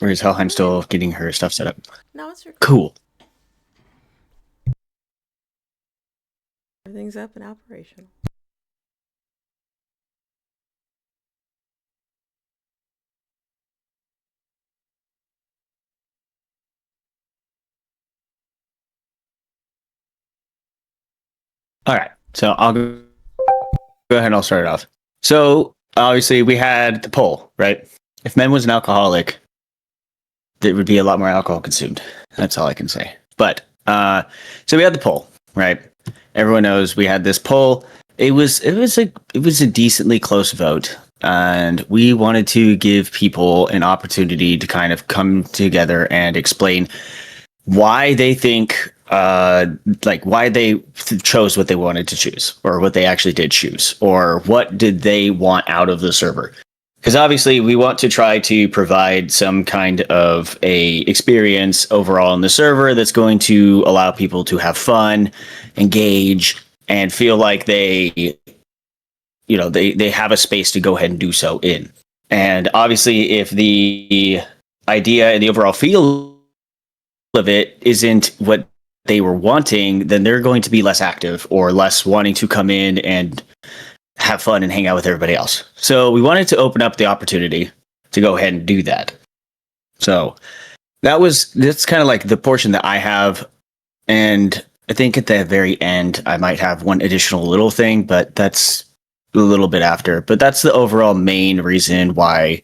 Or is Helheim still getting her stuff set up? No, it's recording. Cool. Everything's up and operational. All right. So I'll go ahead and I'll start it off. So obviously we had the poll, right? If men was an alcoholic, there would be a lot more alcohol consumed. That's all I can say. But so we had the poll, right? Everyone knows we had this poll. It was a decently close vote, and we wanted to give people an opportunity to kind of come together and explain why they think why they chose what they wanted to choose, or what they actually did choose, or what did they want out of the server. Because obviously we want to try to provide some kind of a experience overall in the server that's going to allow people to have fun, engage, and feel like they have a space to go ahead and do so in. And obviously if the idea and the overall feel of it isn't what they were wanting, then they're going to be less active or less wanting to come in and have fun and hang out with everybody else. So we wanted to open up the opportunity to go ahead and do that. So that's kind of like the portion that I have. And I think at the very end, I might have one additional little thing, but that's a little bit after. But that's the overall main reason why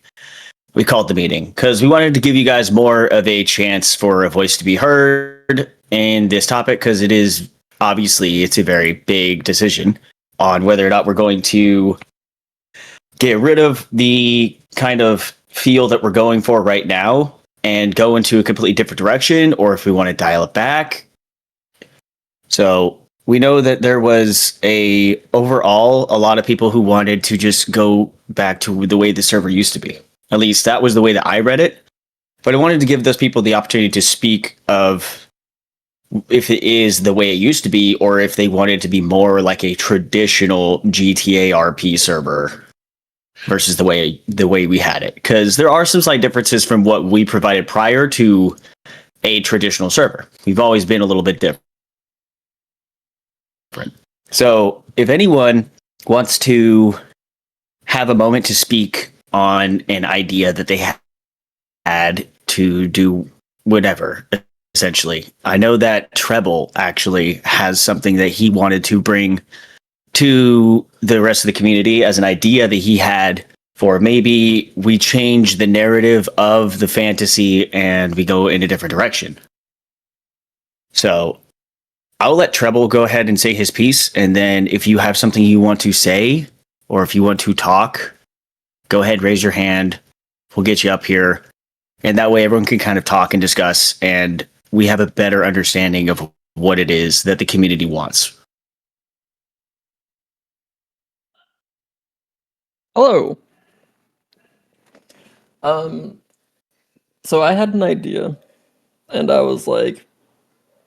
we called the meeting, because we wanted to give you guys more of a chance for a voice to be heard in this topic, because it's a very big decision on whether or not we're going to get rid of the kind of feel that we're going for right now and go into a completely different direction, or if we want to dial it back. So we know that there was overall a lot of people who wanted to just go back to the way the server used to be. At least that was the way that I read it. But I wanted to give those people the opportunity to speak of if it is the way it used to be, or if they wanted to be more like a traditional GTA RP server versus the way we had it. Because there are some slight differences from what we provided prior to a traditional server. We've always been a little bit different. So if anyone wants to have a moment to speak on an idea that they had to do whatever, essentially. I know that Treble actually has something that he wanted to bring to the rest of the community as an idea that he had for maybe we change the narrative of the fantasy and we go in a different direction. So I'll let Treble go ahead and say his piece, and then if you have something you want to say or if you want to talk, go ahead, raise your hand. We'll get you up here. And that way everyone can kind of talk and discuss, and we have a better understanding of what it is that the community wants. Hello. Um, so I had an idea, and I was like,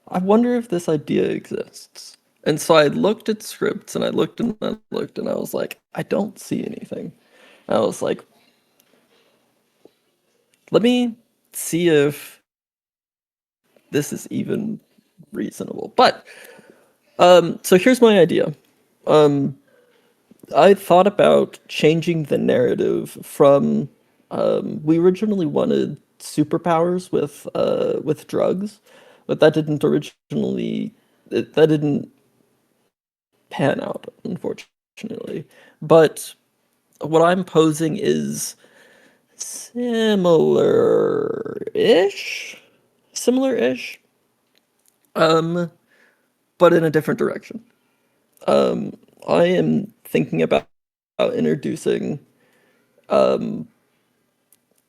I wonder if this idea exists. And so I looked at scripts, and I looked, and I looked, and I was like, I don't see anything. And I was like, let me see if this is even reasonable. But, so here's my idea. I thought about changing the narrative from we originally wanted superpowers with drugs, but that didn't pan out, unfortunately. But what I'm posing is similar-ish, but in a different direction. I am thinking about introducing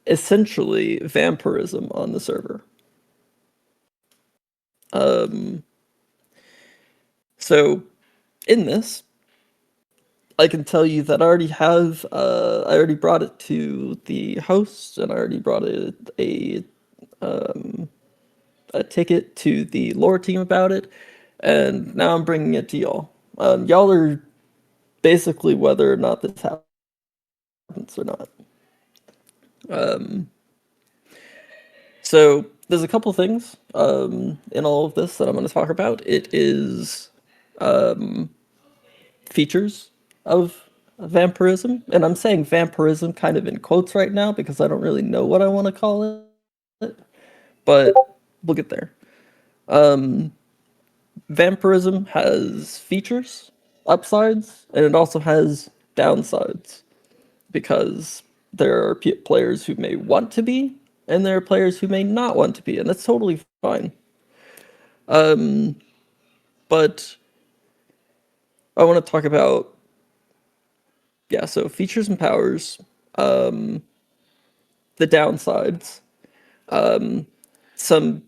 essentially vampirism on the server. So in this, I can tell you that I already brought it to the host, and I already brought it a ticket to the lore team about it, and now I'm bringing it to y'all. Y'all are basically whether or not this happens or not. So there's a couple things in all of this that I'm going to talk about. It is features of vampirism, and I'm saying vampirism kind of in quotes right now because I don't really know what I want to call it, but we'll get there. Vampirism has features, upsides, and it also has downsides because there are players who may want to be, and there are players who may not want to be, and that's totally fine. But I want to talk about, yeah, so features and powers, the downsides, some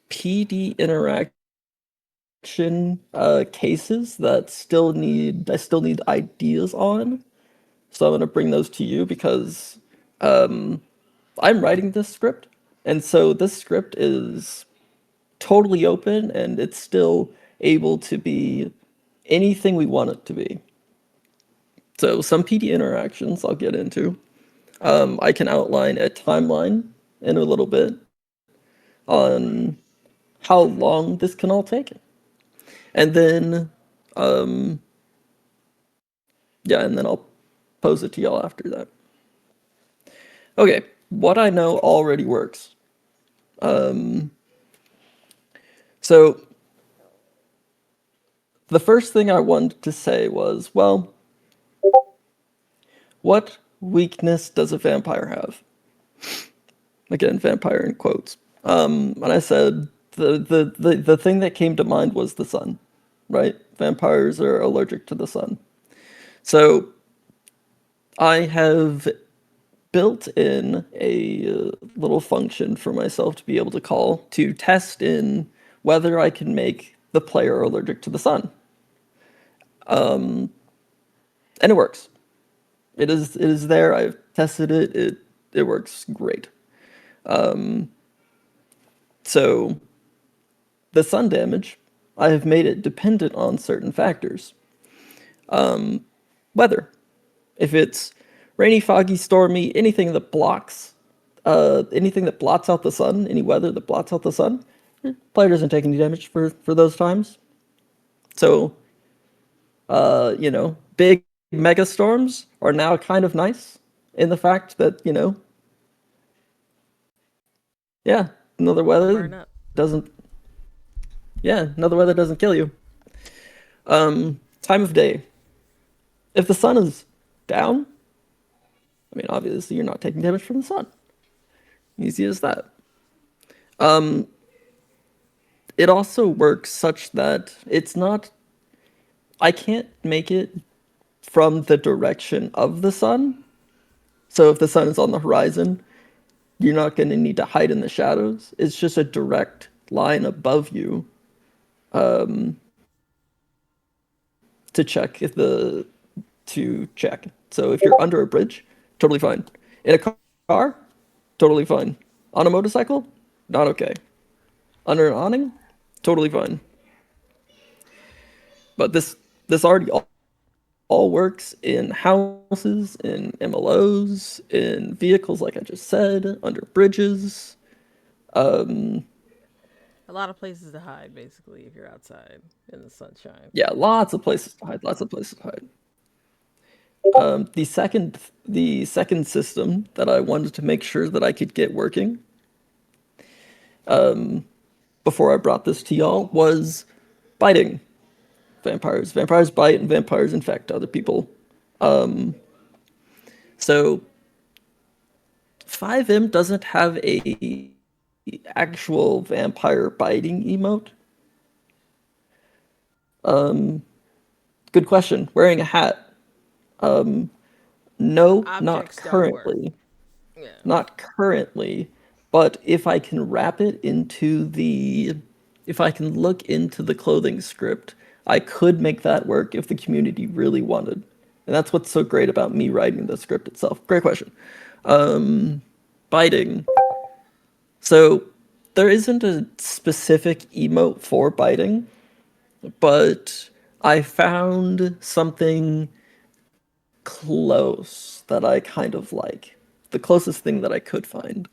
PD interaction cases that I still need ideas on. So I'm gonna bring those to you because I'm writing this script, and so this script is totally open and it's still able to be anything we want it to be. So some PD interactions I'll get into. I can outline a timeline in a little bit on how long this can all take. And then, yeah, and then I'll pose it to y'all after that. Okay, what I know already works. So the first thing I wanted to say was, well, what weakness does a vampire have? Again, vampire in quotes. And I said the thing that came to mind was the sun, right? Vampires are allergic to the sun. So I have built in a little function for myself to be able to call to test in whether I can make the player allergic to the sun. And it works. It is there. I've tested it. It works great. So the sun damage, I have made it dependent on certain factors. Weather. If it's rainy, foggy, stormy, anything that blots out the sun, any weather that blots out the sun, player doesn't take any damage for those times. So, big mega storms are now kind of nice in the fact that, yeah, another Don't weather burn up. doesn't, yeah, another weather doesn't kill you. Time of day. If the sun is down, I mean, obviously you're not taking damage from the sun. Easy as that. It also works such that it's not, I can't make it from the direction of the sun. So if the sun is on the horizon, you're not going to need to hide in the shadows. It's just a direct line above you to check to check. So if you're under a bridge, totally fine. In a car, totally fine. On a motorcycle, not okay. Under an awning, totally fine. But this already all works in houses, in MLOs, in vehicles, like I just said, under bridges. A lot of places to hide, basically, if you're outside in the sunshine. Yeah, lots of places to hide. Lots of places to hide. The second system that I wanted to make sure that I could get working before I brought this to y'all was biting vampires. Vampires bite and vampires infect other people. So 5M doesn't have a actual vampire biting emote. Good question. Wearing a hat. No, not Objects don't work. currently. Yeah. Not currently, but if I can if I can look into the clothing script, I could make that work if the community really wanted. And that's what's so great about me writing the script itself. Great question. Biting. So there isn't a specific emote for biting, but I found something close that I kind of like. The closest thing that I could find.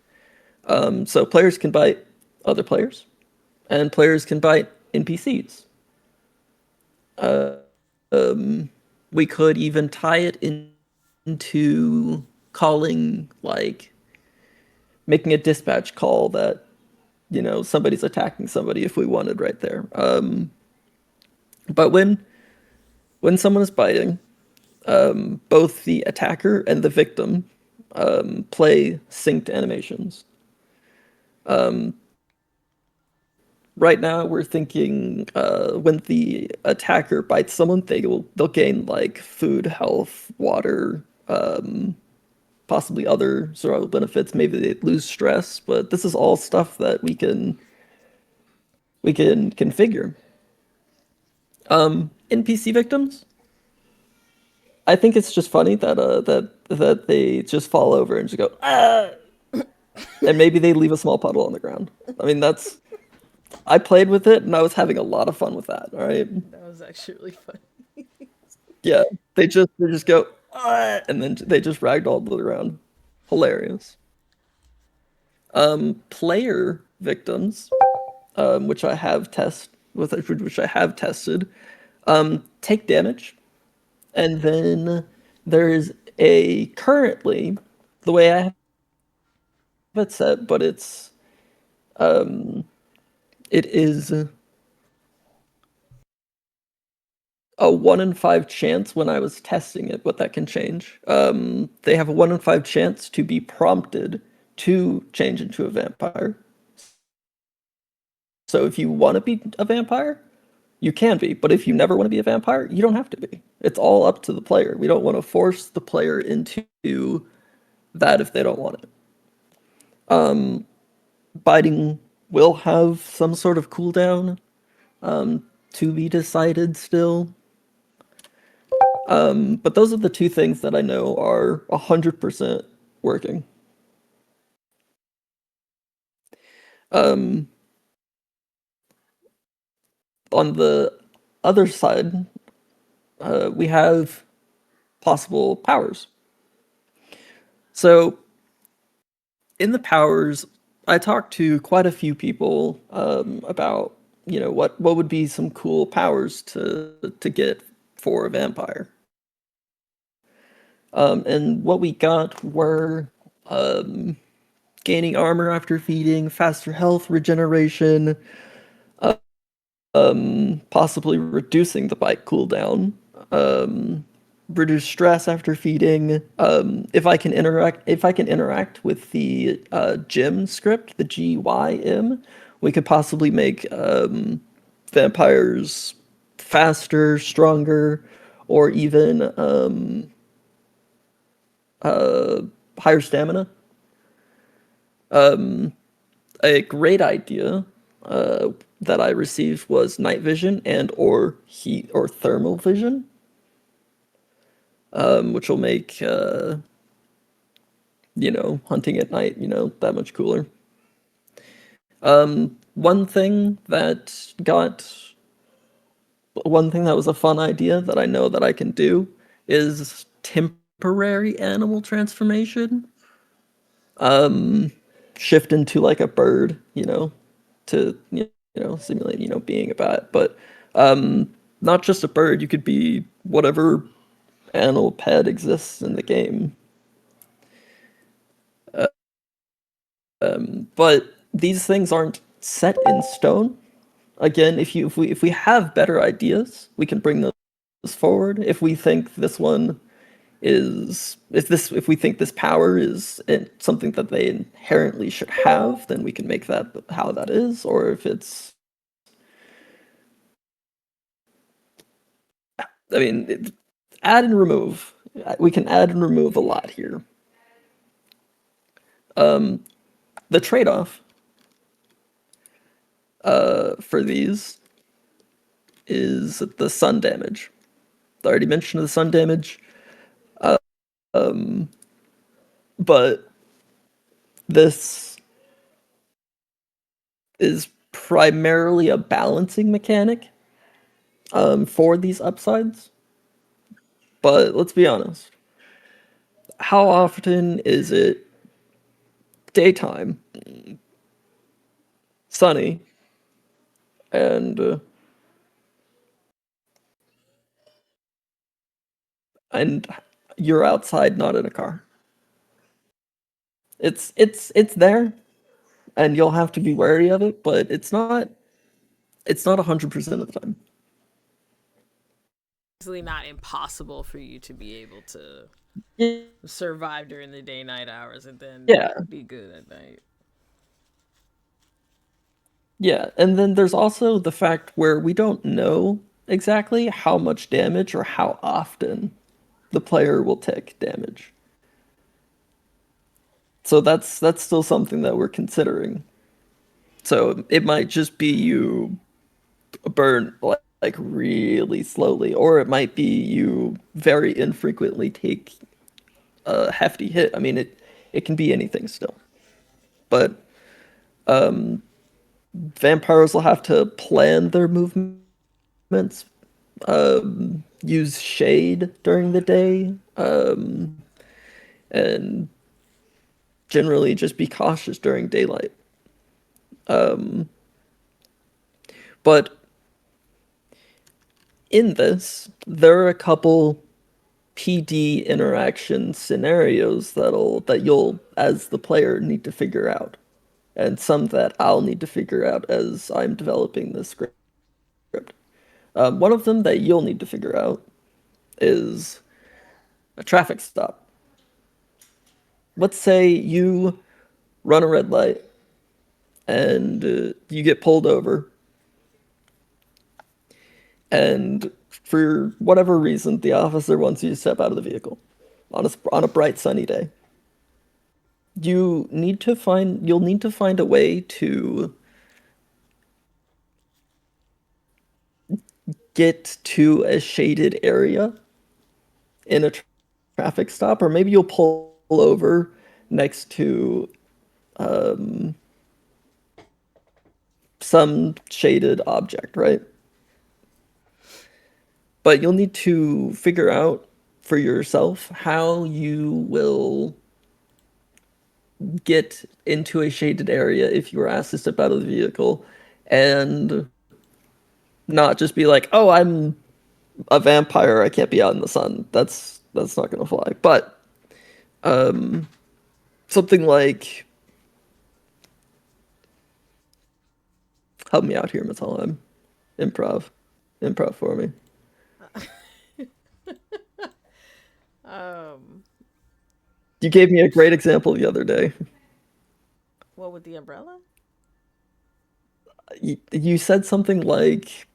So players can bite other players, and players can bite NPCs. We could even tie it into calling, like making a dispatch call that somebody's attacking somebody if we wanted right there. But when someone is biting, both the attacker and the victim play synced animations. Right now, we're thinking when the attacker bites someone, they'll gain like food, health, water, possibly other survival benefits. Maybe they lose stress, but this is all stuff that we can configure. NPC victims, I think it's just funny that they just fall over and just go ah, and maybe they leave a small puddle on the ground. I mean, I played with it and I was having a lot of fun with that. All right, That was actually really fun. yeah, they just go ah, and then they just ragdoll around. Hilarious. Player victims, which I have tested, take damage, and then there's a currently the way I have it set, but it is a 1 in 5 chance when I was testing it, but that can change. They have a 1 in 5 chance to be prompted to change into a vampire. So if you want to be a vampire, you can be, but if you never want to be a vampire, you don't have to be. It's all up to the player. We don't want to force the player into that if they don't want it. Biting will have some sort of cooldown to be decided still. But those are the two things that I know are 100% working. On the other side, we have possible powers. So in the powers, I talked to quite a few people about what would be some cool powers to get for a vampire. And what we got were gaining armor after feeding, faster health regeneration, possibly reducing the bite cooldown, reduce stress after feeding. If I can interact with the gym script, the GYM, we could possibly make vampires faster, stronger, or even higher stamina. A great idea that I received was night vision and or heat or thermal vision, which will make hunting at night that much cooler. One thing that was a fun idea that I know that I can do is temporary animal transformation. Shift into like a bird, to simulate being a bat, but not just a bird. You could be whatever animal pet exists in the game. But these things aren't set in stone. Again, if we have better ideas, we can bring those forward. If we think this one if we think this power is something that they inherently should have, then we can make that how that is. Or if it's, I mean, add and remove. We can add and remove a lot here. The trade-off for these is the sun damage. I already mentioned the sun damage. But this is primarily a balancing mechanic for these upsides. But let's be honest. How often is it daytime, sunny, and and you're outside, not in a car. It's there, and you'll have to be wary of it, but it's not 100% of the time. It's not impossible for you to be able to Yeah, survive during the day night hours and then yeah, be good at night. yeah. And then there's also the fact where we don't know exactly how much damage or how often the player will take damage. So that's still something that we're considering. So it might just be you burn like really slowly, or it might be you very infrequently take a hefty hit. I mean, it can be anything still. But vampires will have to plan their movements, use shade during the day, and generally just be cautious during daylight. But in this, there are a couple PD interaction scenarios that you'll as the player need to figure out, and some that I'll need to figure out as I'm developing the script. One of them that you'll need to figure out is a traffic stop. Let's say you run a red light and you get pulled over, and for whatever reason, the officer wants you to step out of the vehicle on a bright sunny day. You'll need to find a way to get to a shaded area in a traffic stop, or maybe you'll pull over next to some shaded object, right? But you'll need to figure out for yourself how you will get into a shaded area if you were asked to step out of the vehicle and not just be like, "Oh, I'm a vampire. I can't be out in the sun." That's not gonna fly. But something like, help me out here, Matal. Improv, improv for me. Um, You gave me a great example the other day. what with the umbrella? You said something like,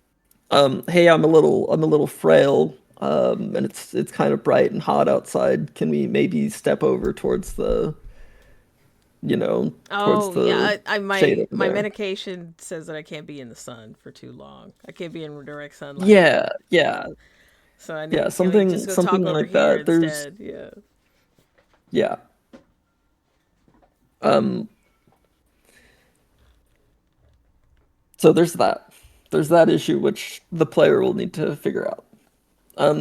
"Hey, I'm a little frail, and it's kind of bright and hot outside. Can we maybe step over towards towards Oh the yeah, I shade over my there?" medication says that I can't be in the sun for too long. I can't be in direct sunlight. Yeah, yeah, So I yeah. need. Can we just Something go something talk over like here that. There's instead? Yeah. yeah. Um, so there's that. There's that issue which the player will need to figure out.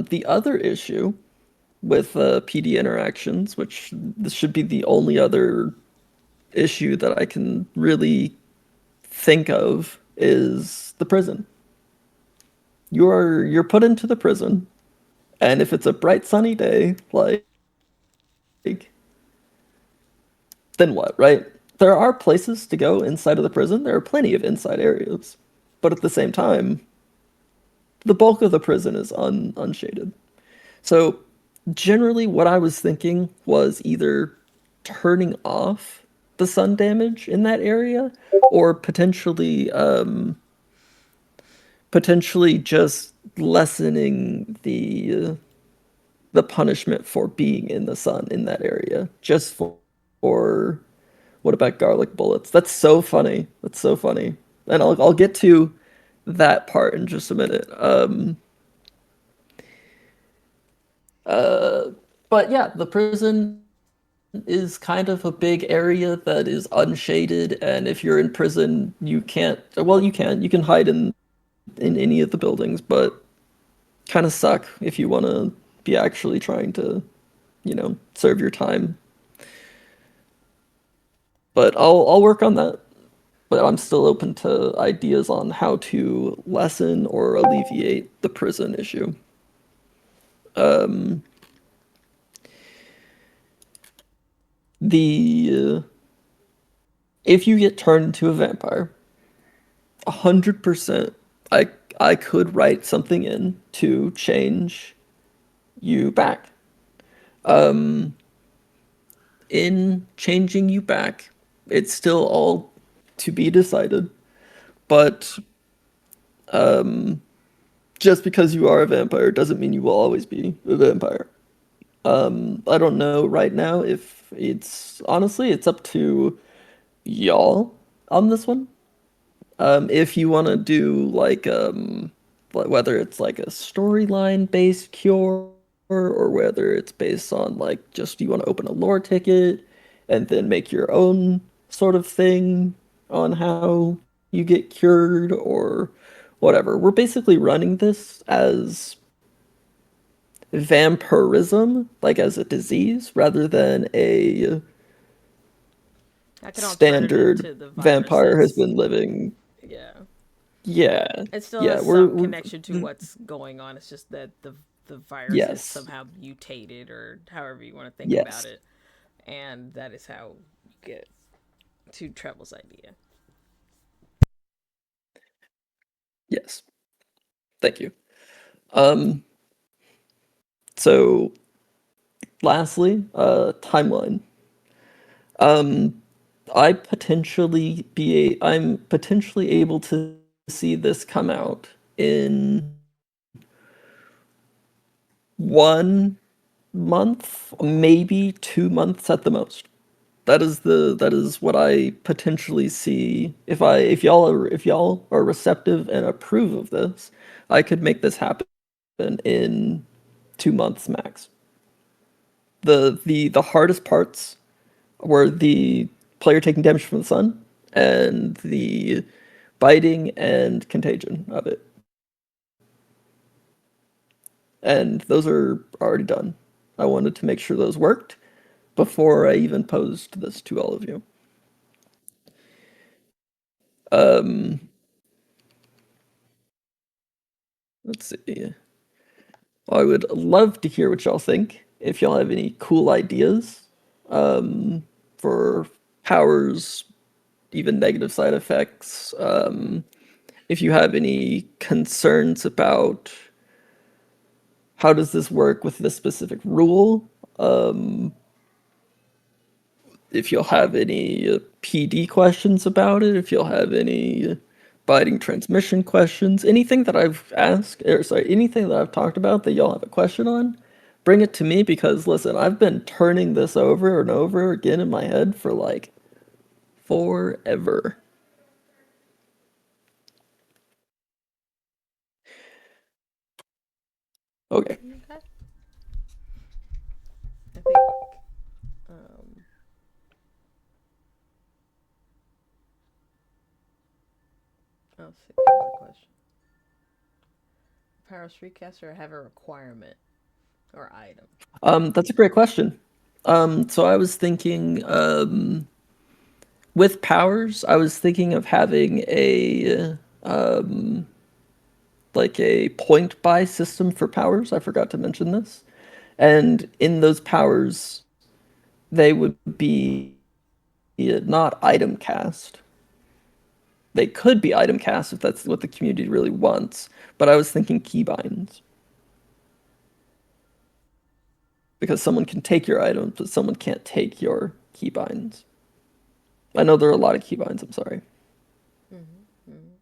The other issue with PD interactions, which this should be the only other issue that I can really think of, is the prison. You're put into the prison, and if it's a bright sunny day, like then what, right? There are places to go inside of the prison. There are plenty of inside areas, but at the same time, the bulk of the prison is unshaded. So generally, what I was thinking was either turning off the sun damage in that area, or potentially just lessening the punishment for being in the sun in that area, just for what about garlic bullets? That's so funny. That's so funny. And I'll get to that part in just a minute. But yeah, the prison is kind of a big area that is unshaded, and if you're in prison, you can't. Well, you can hide in any of the buildings, but kind of suck if you want to be actually trying to serve your time. But I'll work on that. But I'm still open to ideas on how to lessen or alleviate the prison issue. Um, the If you get turned into a vampire, 100%, I could write something in to change you back. In changing you back, it's still all to be decided, but just because you are a vampire doesn't mean you will always be a vampire. I don't know right now if it's honestly it's up to y'all on this one. If you want to do whether it's like a storyline based cure or whether it's based on like just you want to open a lore ticket and then make your own sort of thing on how you get cured or whatever. We're basically running this as vampirism, like as a disease, rather than a Like an alternative standard to the virus. vampire has That's been living. yeah. Yeah, It still yeah, has some connection to what's going on. It's just that the virus is yes, somehow mutated, or however you want to think about yes, it, and that is how you get to Trevor's idea. yes. Thank you. Um, so lastly, timeline. Um, I'm potentially able to see this come out in 1 month, maybe 2 months at the most. That is what I potentially see. If y'all are receptive and approve of this, I could make this happen in 2 months max. The hardest parts were the player taking damage from the sun and the biting and contagion of it. And those are already done. I wanted to make sure those worked before I even posed this to all of you. Um, let's see. I would love to hear what y'all think. If y'all have any cool ideas for powers, even negative side effects. If you have any concerns about how does this work with this specific rule, if you'll have any PD questions about it, if you'll have any biting transmission questions, anything that I've asked, or sorry, anything that I've talked about that y'all have a question on, bring it to me because listen, I've been turning this over and over again in my head for like forever. Okay. Okay. I think. Um, I'll see. I have a question. Power Streetcaster have a requirement or item. That's a great question. So I was thinking, with powers, I was thinking of having a like a point buy system for powers. I forgot to mention this. And in those powers, they would be not item cast. They could be item cast if that's what the community really wants. But I was thinking keybinds. Because someone can take your items, but someone can't take your keybinds. I know there are a lot of keybinds, I'm sorry. Mm-hmm. Mm-hmm.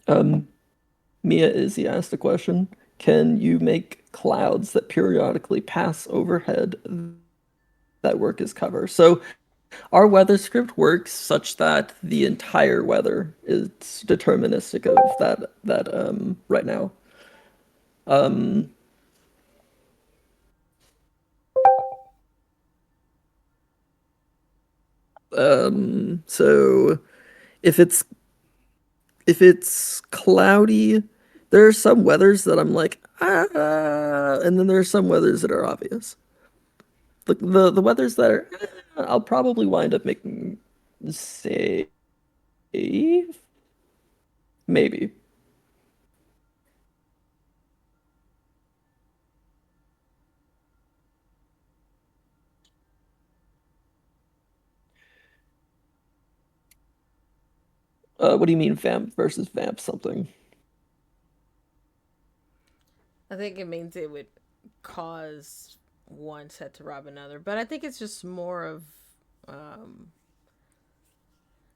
Um, Mia Izzy asked a question. Can you make clouds that periodically pass overhead that work as cover? So our weather script works such that the entire weather is deterministic of that right now. Um, so if it's cloudy, there are some weathers that I'm like, and then there are some weathers that are obvious. The weathers that are, I'll probably wind up making safe, maybe. What do you mean vamp versus vamp something? I think it means it would cause one set to rob another, but I think it's just more of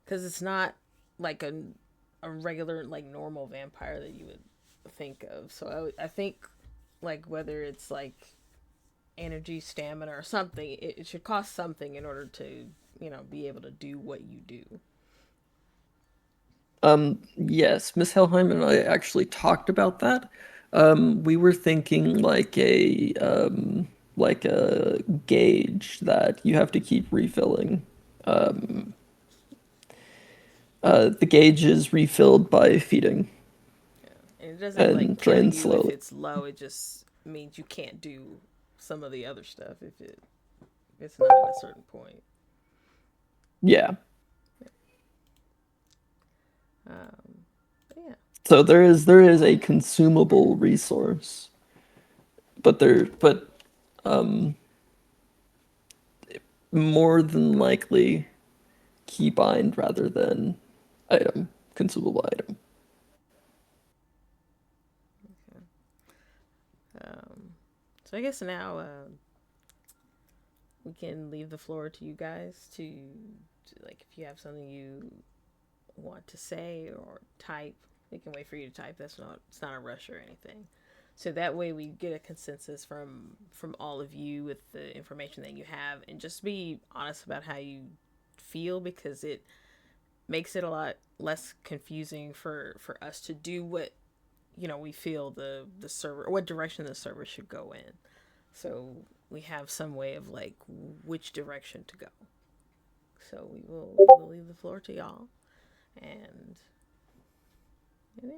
because it's not like a regular like normal vampire that you would think of. So I think like whether it's like energy, stamina, or something, it should cost something in order to be able to do what you do. Yes, Miss Helheim and I actually talked about that. We were thinking like a gauge that you have to keep refilling. The gauge is refilled by feeding And it doesn't like and kill drains you if slowly. it's low. It just means you can't do some of the other stuff if it's not at a certain point. Yeah. Yeah. So there is a consumable resource, but um more than likely keybind rather than item, consumable item. So I guess now we can leave the floor to you guys to like if you have something you want to say or type, we can wait for you to type. It's not a rush or anything. So that way we get a consensus from all of you with the information that you have, and just be honest about how you feel, because it makes it a lot less confusing for us to do what we feel the server, or what direction the server should go in. So we have some way of like which direction to go. So we'll leave the floor to y'all, and yeah.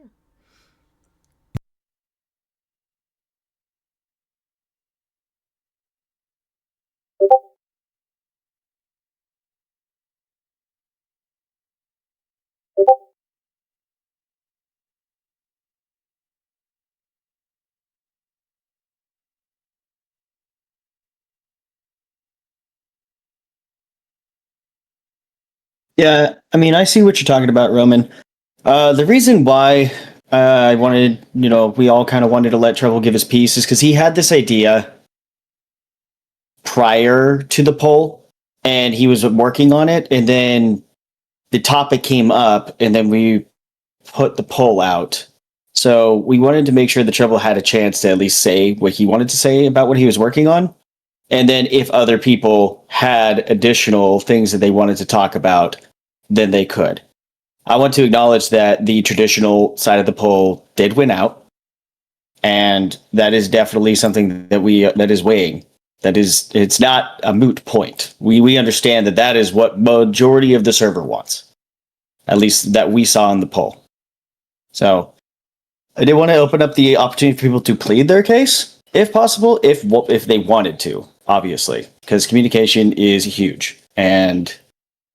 Yeah, I mean, I see what you're talking about, Roman. The reason why I wanted, we all kind of wanted to let Trevor give his piece is because he had this idea prior to the poll, and he was working on it, and then the topic came up, and then we put the poll out. So we wanted to make sure that Trevor had a chance to at least say what he wanted to say about what he was working on. And then if other people had additional things that they wanted to talk about, then they could. I want to acknowledge that the traditional side of the poll did win out, and that is definitely something that is weighing. It's not a moot point. We understand that that is what majority of the server wants, at least that we saw in the poll. So I did want to open up the opportunity for people to plead their case, if possible, if they wanted to, obviously, because communication is huge, and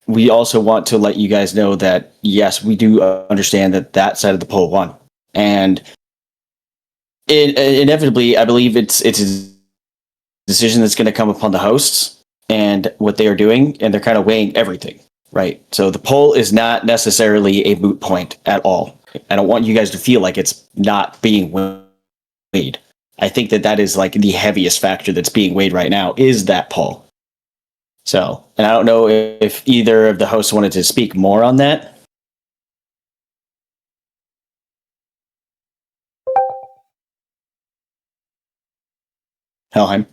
we also want to let you guys know that yes, we do understand that that side of the poll won, and inevitably, I believe it's a decision that's going to come upon the hosts and what they are doing, and they're kind of weighing everything, right? So the poll is not necessarily a moot point at all. I don't want you guys to feel like it's not being weighed. I think that is like the heaviest factor that's being weighed right now is that poll. So, and I don't know if either of the hosts wanted to speak more on that. Helheim.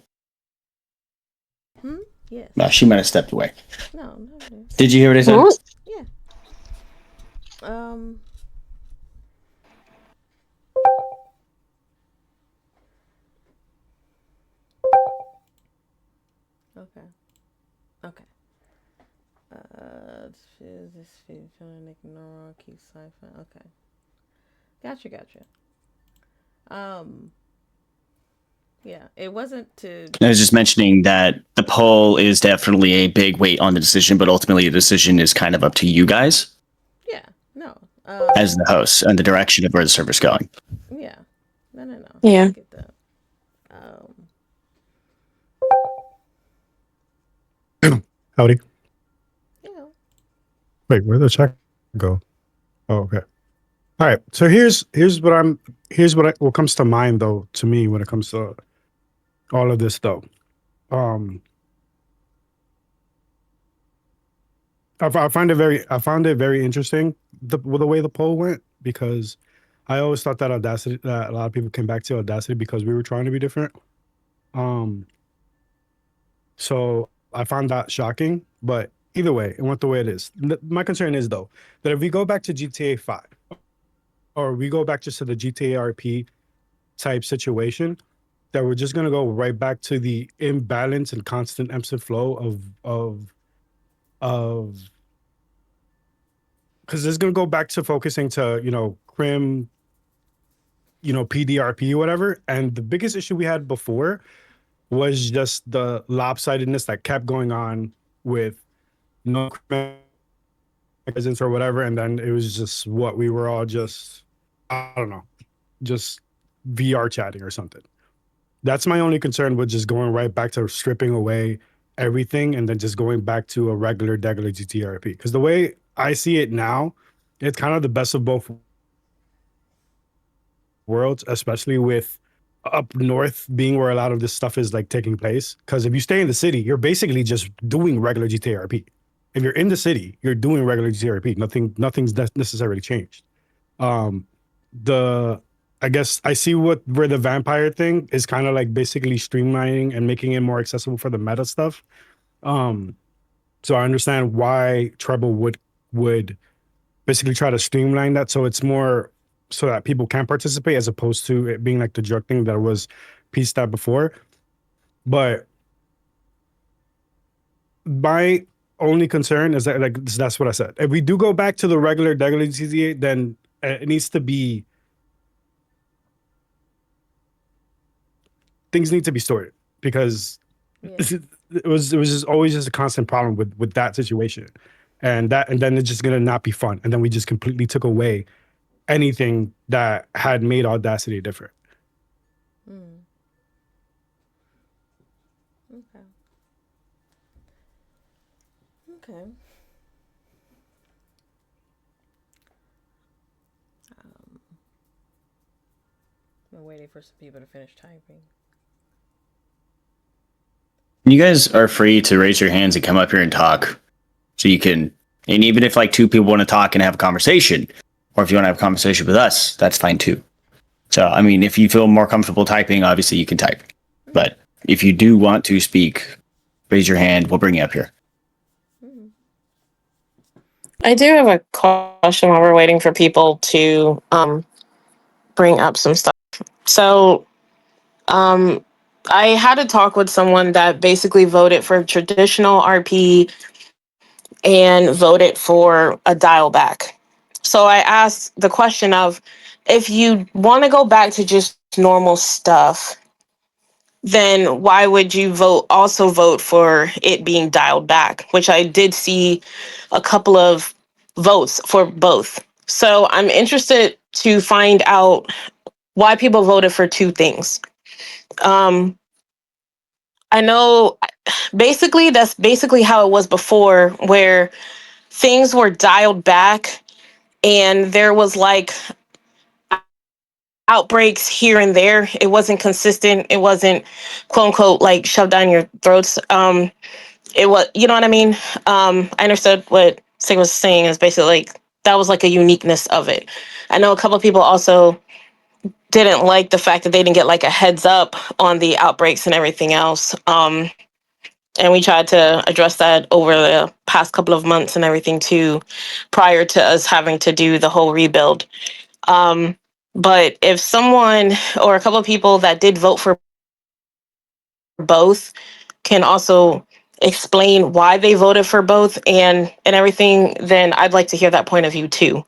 Yes. She might have stepped away. No, no. Did you hear what I said? Yeah. Um. Okay. Okay. Is this feeling ignore? Keep siphon. Okay, gotcha. Um, yeah, it wasn't to. I was just mentioning that the poll is definitely a big weight on the decision, but ultimately the decision is kind of up to you guys Yeah, no. as the hosts and the direction of where the server's going. Yeah, no. I Yeah. get that. Um, Howdy. you know, Wait, where'd the check go? Oh, okay. All right. So what comes to mind though to me when it comes to all of this though. Um, I found it very interesting the way the poll went because I always thought that that a lot of people came back to Audacity because we were trying to be different. Um, so I found that shocking, but either way, it went the way it is. My concern is though that if we go back to GTA 5 or we go back just to the GTA RP type situation, that we're just gonna go right back to the imbalance and constant ebbs and flow of because it's gonna go back to focusing to crim, PDRP, whatever. And the biggest issue we had before was just the lopsidedness that kept going on with no presence or whatever, and then it was just what we were all just, I don't know, just VR chatting or something. That's my only concern with just going right back to stripping away everything and then just going back to a regular GTRP. Because the way I see it now, it's kind of the best of both worlds, especially with up north being where a lot of this stuff is like taking place. Because if you stay in the city, you're basically just doing regular GTRP. If you're in the city, you're doing regular GTRP. Nothing's necessarily changed. Um, the I guess I see where the vampire thing is kind of like basically streamlining and making it more accessible for the meta stuff. Um, so I understand why Treble would basically try to streamline that so it's more so that people can participate as opposed to it being like the drug thing that was pieced out before. But my only concern is that like that's what I said. If we do go back to the regular GTA, then it needs to be things need to be sorted because yeah. it was just always just a constant problem with that situation, and then it's just gonna not be fun, and then we just completely took away anything that had made Audacity different. Mm, okay. Okay. Um, I'm waiting for some people to finish typing. You guys are free to raise your hands and come up here and talk. So you can, and even if like two people want to talk and have a conversation, or if you want to have a conversation with us, that's fine too. So, I mean, if you feel more comfortable typing, obviously you can type. But if you do want to speak, raise your hand. We'll bring you up here. Mm. I do have a question while we're waiting for people to bring up some stuff. So I had a talk with someone that basically voted for traditional RP and voted for a dial back. So I asked the question of if you want to go back to just normal stuff, then why would you vote for it being dialed back? Which I did see a couple of votes for both. So I'm interested to find out why people voted for two things. I know basically that's basically how it was before, where things were dialed back and there was like outbreaks here and there. It wasn't consistent. It wasn't quote unquote like shoved down your throats. It was, you know what I mean? I understood what Sig was saying is basically like that was like a uniqueness of it. I know a couple of people also didn't like the fact that they didn't get like a heads up on the outbreaks and everything else. And we tried to address that over the past couple of months and everything too, prior to us having to do the whole rebuild. But if someone or a couple of people that did vote for both can also explain why they voted for both and everything, then I'd like to hear that point of view too,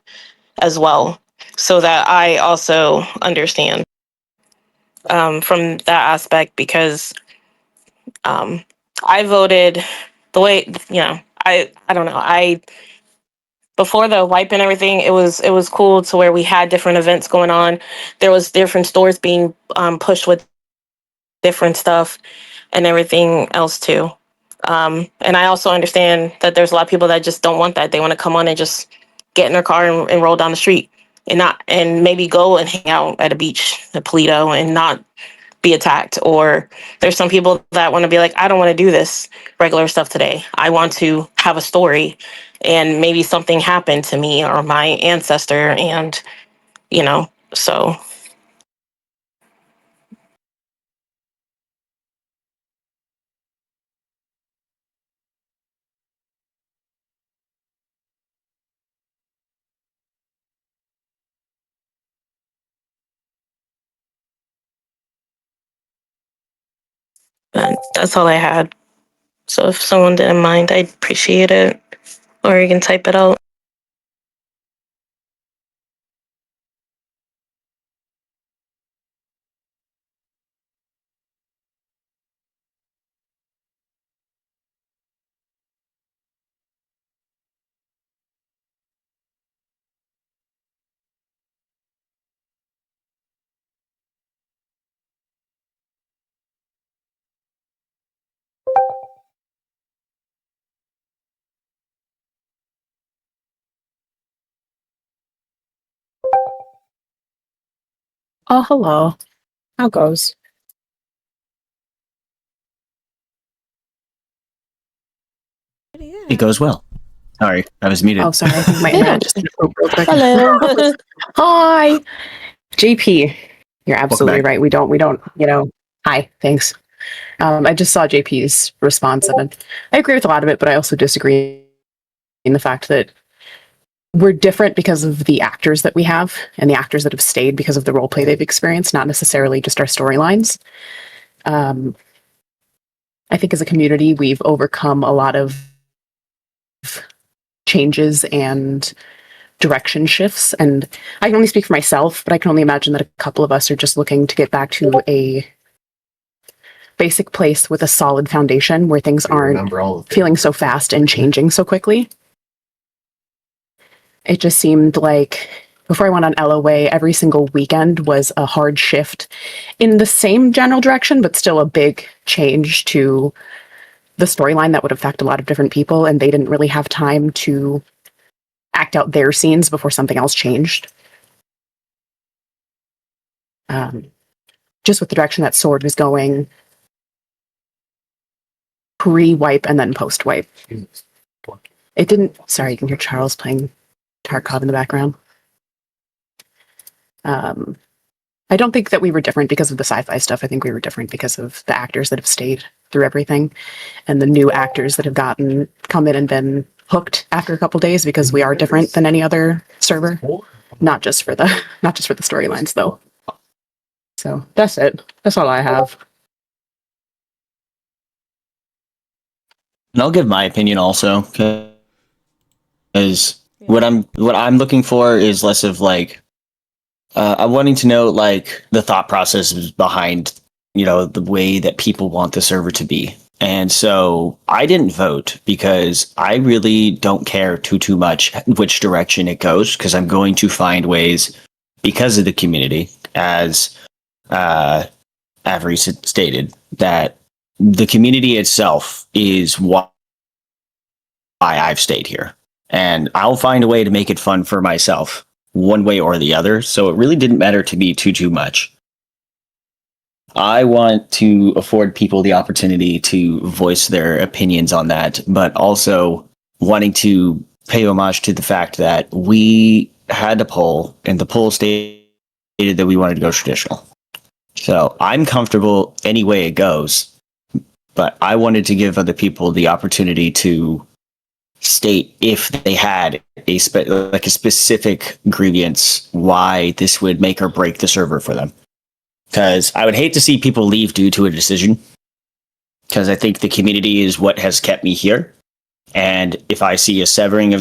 as well, so that I also understand from that aspect, because I voted the way, I don't know. Before the wipe and everything, it was cool to where we had different events going on. There was different stores being pushed with different stuff and everything else too. And I also understand that there's a lot of people that just don't want that. They want to come on and just get in their car and roll down the street and maybe go and hang out at a beach at Polito and not be attacked. Or there's some people that want to be like, I don't want to do this regular stuff today. I want to have a story, and maybe something happened to me or my ancestor, and so that's all I had. So if someone didn't mind, I'd appreciate it. Or you can type it out. Oh, hello. How goes? It goes well. Sorry, I was muted. Oh, sorry. I think my internet just broke real quick. Hello. Hi, JP. You're absolutely back. right. We don't, hi, thanks. I just saw JP's response and I agree with a lot of it, but I also disagree in the fact that we're different because of the actors that we have and the actors that have stayed because of the role play they've experienced, not necessarily just our storylines. I think as a community, we've overcome a lot of changes and direction shifts. And I can only speak for myself, but I can only imagine that a couple of us are just looking to get back to a basic place with a solid foundation where things aren't feeling so fast and changing so quickly. It just seemed like before I went on LOA, every single weekend was a hard shift in the same general direction, but still a big change to the storyline that would affect a lot of different people. And they didn't really have time to act out their scenes before something else changed. Just with the direction that Sword was going, pre-wipe and then post-wipe. It didn't... Sorry, you can hear Charles playing Tarkov in the background. I don't think that we were different because of the sci-fi stuff. I think we were different because of the actors that have stayed through everything and the new actors that have come in and been hooked after a couple days, because we are different than any other server. Not just for the storylines though. So that's it. That's all I have. And I'll give my opinion also, because what I'm looking for is less of like I'm wanting to know like the thought processes behind the way that people want the server to be. And so I didn't vote because I really don't care too much which direction it goes, because I'm going to find ways, because of the community, as Avery stated, that the community itself is why I've stayed here. And I'll find a way to make it fun for myself, one way or the other. So it really didn't matter to me too much. I want to afford people the opportunity to voice their opinions on that, but also wanting to pay homage to the fact that we had a poll, and the poll stated that we wanted to go traditional. So I'm comfortable any way it goes, but I wanted to give other people the opportunity to state if they had a specific grievance why this would make or break the server for them. Because I would hate to see people leave due to a decision. because I think the community is what has kept me here. And if I see a severing of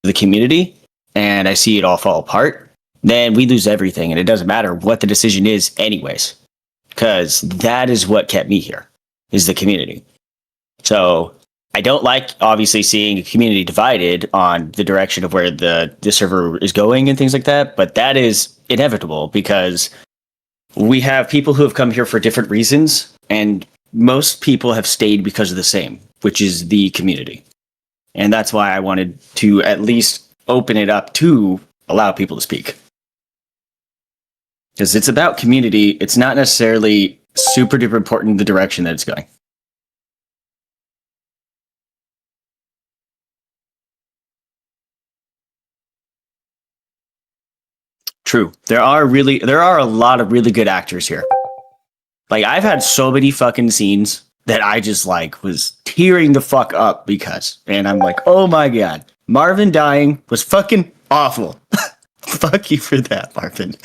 the community and I see it all fall apart, then we lose everything. And it doesn't matter what the decision is, anyways, because that is what kept me here, is the community. So I don't like, obviously, seeing a community divided on the direction of where the server is going and things like that. But that is inevitable because we have people who have come here for different reasons, and most people have stayed because of the same, which is the community. And that's why I wanted to at least open it up to allow people to speak. Because it's about community. It's not necessarily super duper important the direction that it's going. True. There are a lot of really good actors here. Like, I've had so many fucking scenes that I just like was tearing the fuck up because, and I'm like, oh my god, Marvin dying was fucking awful. Fuck you for that, Marvin.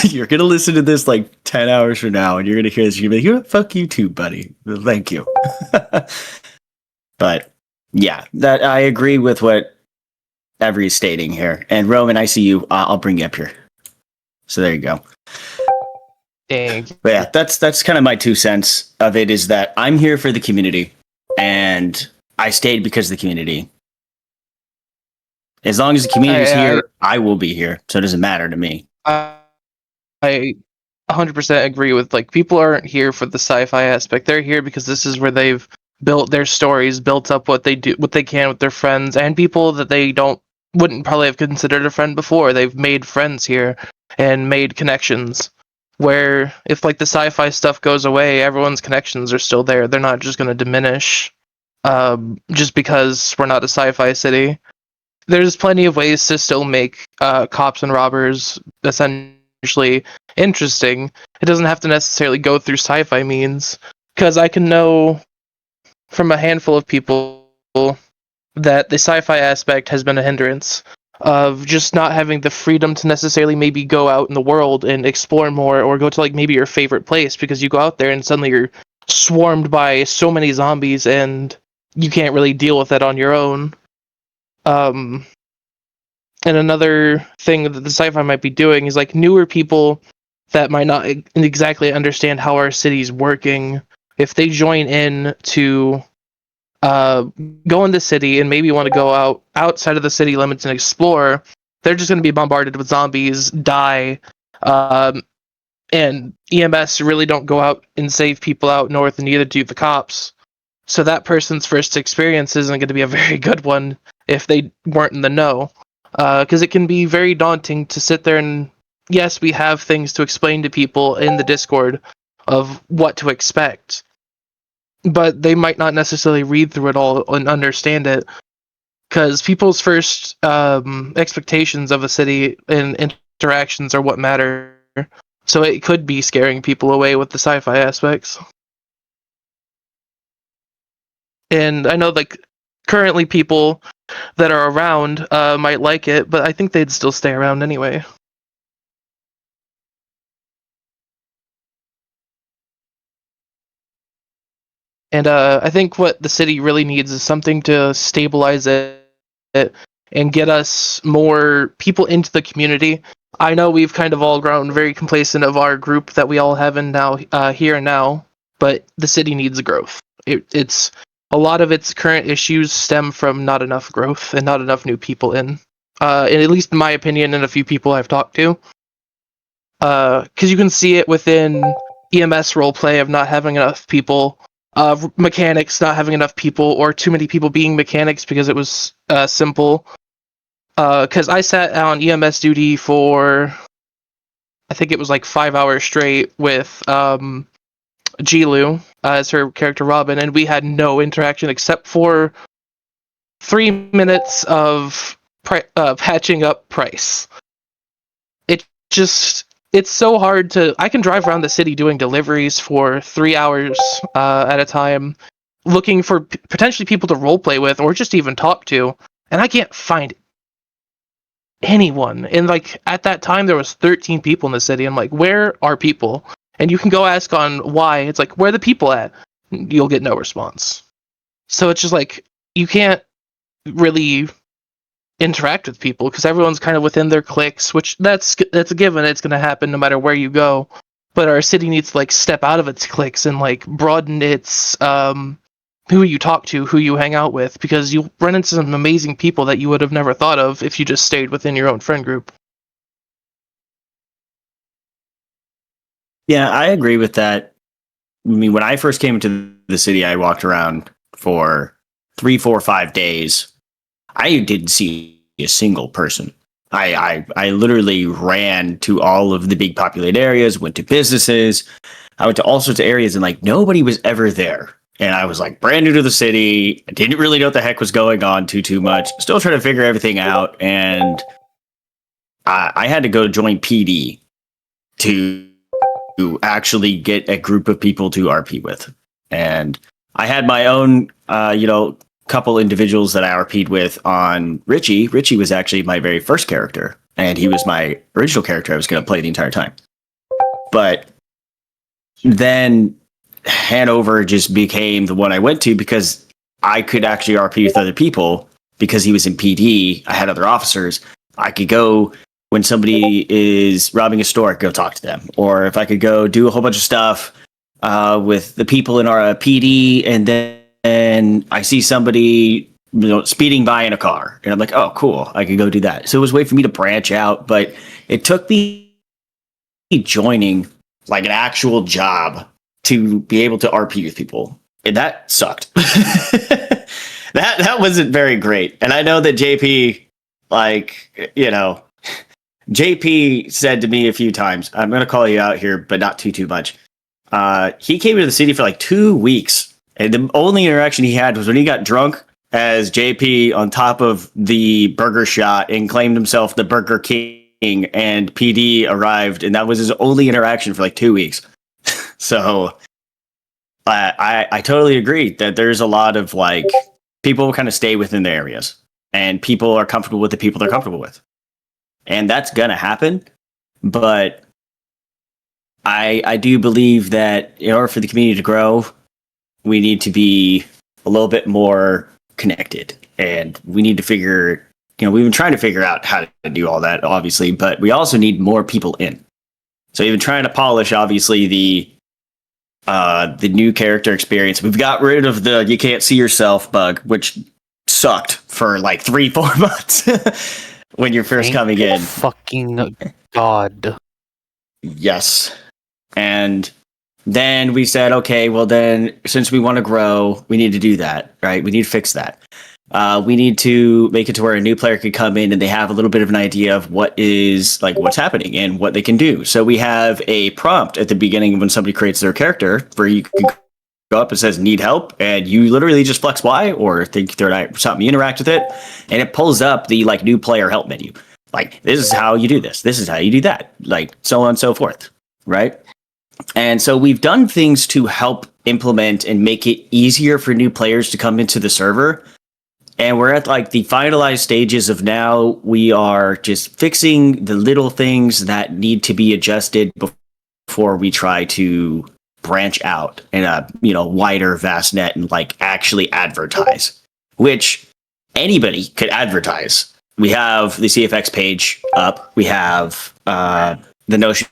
You're gonna listen to this like 10 hours from now, and you're gonna hear this. You're gonna be like, fuck you too, buddy. Thank you. But yeah, that I agree with what Every is stating here. And Roman, I see you. I'll bring you up here. So there you go. Dang. But yeah, that's kind of my 2 cents of it, is that I'm here for the community, and I stayed because of the community. As long as the community is here, I will be here. So it doesn't matter to me. I 100% agree with, like, people aren't here for the sci-fi aspect. They're here because this is where they've built their stories, built up what they can with their friends, and people that they wouldn't probably have considered a friend before. They've made friends here and made connections. Where if like the sci-fi stuff goes away, everyone's connections are still there. They're not just going to diminish just because we're not a sci-fi city. There's plenty of ways to still make cops and robbers essentially interesting. It doesn't have to necessarily go through sci-fi means, because I can know from a handful of people that the sci-fi aspect has been a hindrance of just not having the freedom to necessarily maybe go out in the world and explore more, or go to like maybe your favorite place, because you go out there and suddenly you're swarmed by so many zombies and you can't really deal with that on your own. And another thing that the sci-fi might be doing is like newer people that might not exactly understand how our city's working. If they join in to go in the city and maybe want to go outside of the city limits and explore, they're just going to be bombarded with zombies, die, and EMS really don't go out and save people out north, and neither do the cops. So that person's first experience isn't going to be a very good one if they weren't in the know, because it can be very daunting to sit there and, yes, we have things to explain to people in the Discord of what to expect, but they might not necessarily read through it all and understand it, because people's first expectations of a city and interactions are what matter. So it could be scaring people away with the sci-fi aspects. And I know, like, currently people that are around might like it, but I think they'd still stay around anyway. And I think what the city really needs is something to stabilize it and get us more people into the community. I know we've kind of all grown very complacent of our group that we all have in now, here and now, but the city needs growth. It's a lot of its current issues stem from not enough growth and not enough new people in. At least in my opinion, and a few people I've talked to. Because you can see it within EMS roleplay of not having enough people, mechanics not having enough people, or too many people being mechanics because it was simple. Because I sat on EMS duty for, I think it was like 5 hours straight with Jilu as her character Robin, and we had no interaction except for 3 minutes of patching up Price. It's so hard to. I can drive around the city doing deliveries for 3 hours at a time, looking for potentially people to roleplay with or just even talk to, and I can't find anyone. And like at that time, there was 13 people in the city. I'm like, where are people? And you can go ask on why. It's like, where are the people at? you'll get no response. So it's just like you can't really interact with people because everyone's kind of within their cliques, which that's a given. It's going to happen no matter where you go. But our city needs to like step out of its cliques and like broaden its who you talk to, who you hang out with, because you'll run into some amazing people that you would have never thought of if you just stayed within your own friend group. Yeah, I agree with that. I mean, when I first came into the city, I walked around for 3, 4, 5 days. I didn't see a single person. I literally ran to all of the big populated areas, went to businesses. I went to all sorts of areas and like nobody was ever there. And I was like brand new to the city. I didn't really know what the heck was going on too much. Still trying to figure everything out. And I had to go join PD to actually get a group of people to RP with. And I had my own, couple individuals that I RP'd with on Richie. Richie was actually my very first character, and he was my original character I was going to play the entire time. But then Hanover just became the one I went to because I could actually RP with other people because he was in PD. I had other officers. I could go when somebody is robbing a store, I could go talk to them. Or if I could go do a whole bunch of stuff with the people in our PD, and then I see somebody speeding by in a car, and I'm like, oh, cool, I could go do that. So it was a way for me to branch out, but it took me joining like an actual job to be able to RP with people, and that sucked. that wasn't very great. And I know that JP, JP said to me a few times, I'm going to call you out here, but not too much. He came to the city for like 2 weeks, and the only interaction he had was when he got drunk as JP on top of the burger shot and claimed himself the Burger King, and PD arrived, and that was his only interaction for like 2 weeks. So I totally agree that there's a lot of like people kind of stay within their areas, and people are comfortable with the people they're comfortable with. And that's going to happen. But I do believe that in order for the community to grow, we need to be a little bit more connected. And we need to figure, we've been trying to figure out how to do all that, obviously, but we also need more people in. So even trying to polish, obviously, the new character experience. We've got rid of the you can't see yourself bug, which sucked for like 3-4 months. When you're first coming in. Fucking God. Yes. And then we said, okay, well then, since we want to grow, we need to do that, right? We need to fix that. We need to make it to where a new player can come in and they have a little bit of an idea of what's happening and what they can do. So we have a prompt at the beginning when somebody creates their character where you can go up and says need help, and you literally just flex Y or think they're something, you interact with it, and it pulls up the like new player help menu. Like, this is how you do this. This is how you do that. Like, so on and so forth. Right. And so we've done things to help implement and make it easier for new players to come into the server. And we're at like the finalized stages of now we are just fixing the little things that need to be adjusted before we try to branch out in a wider vast net and like actually advertise, which anybody could advertise. We have the CFX page up, we have the Notion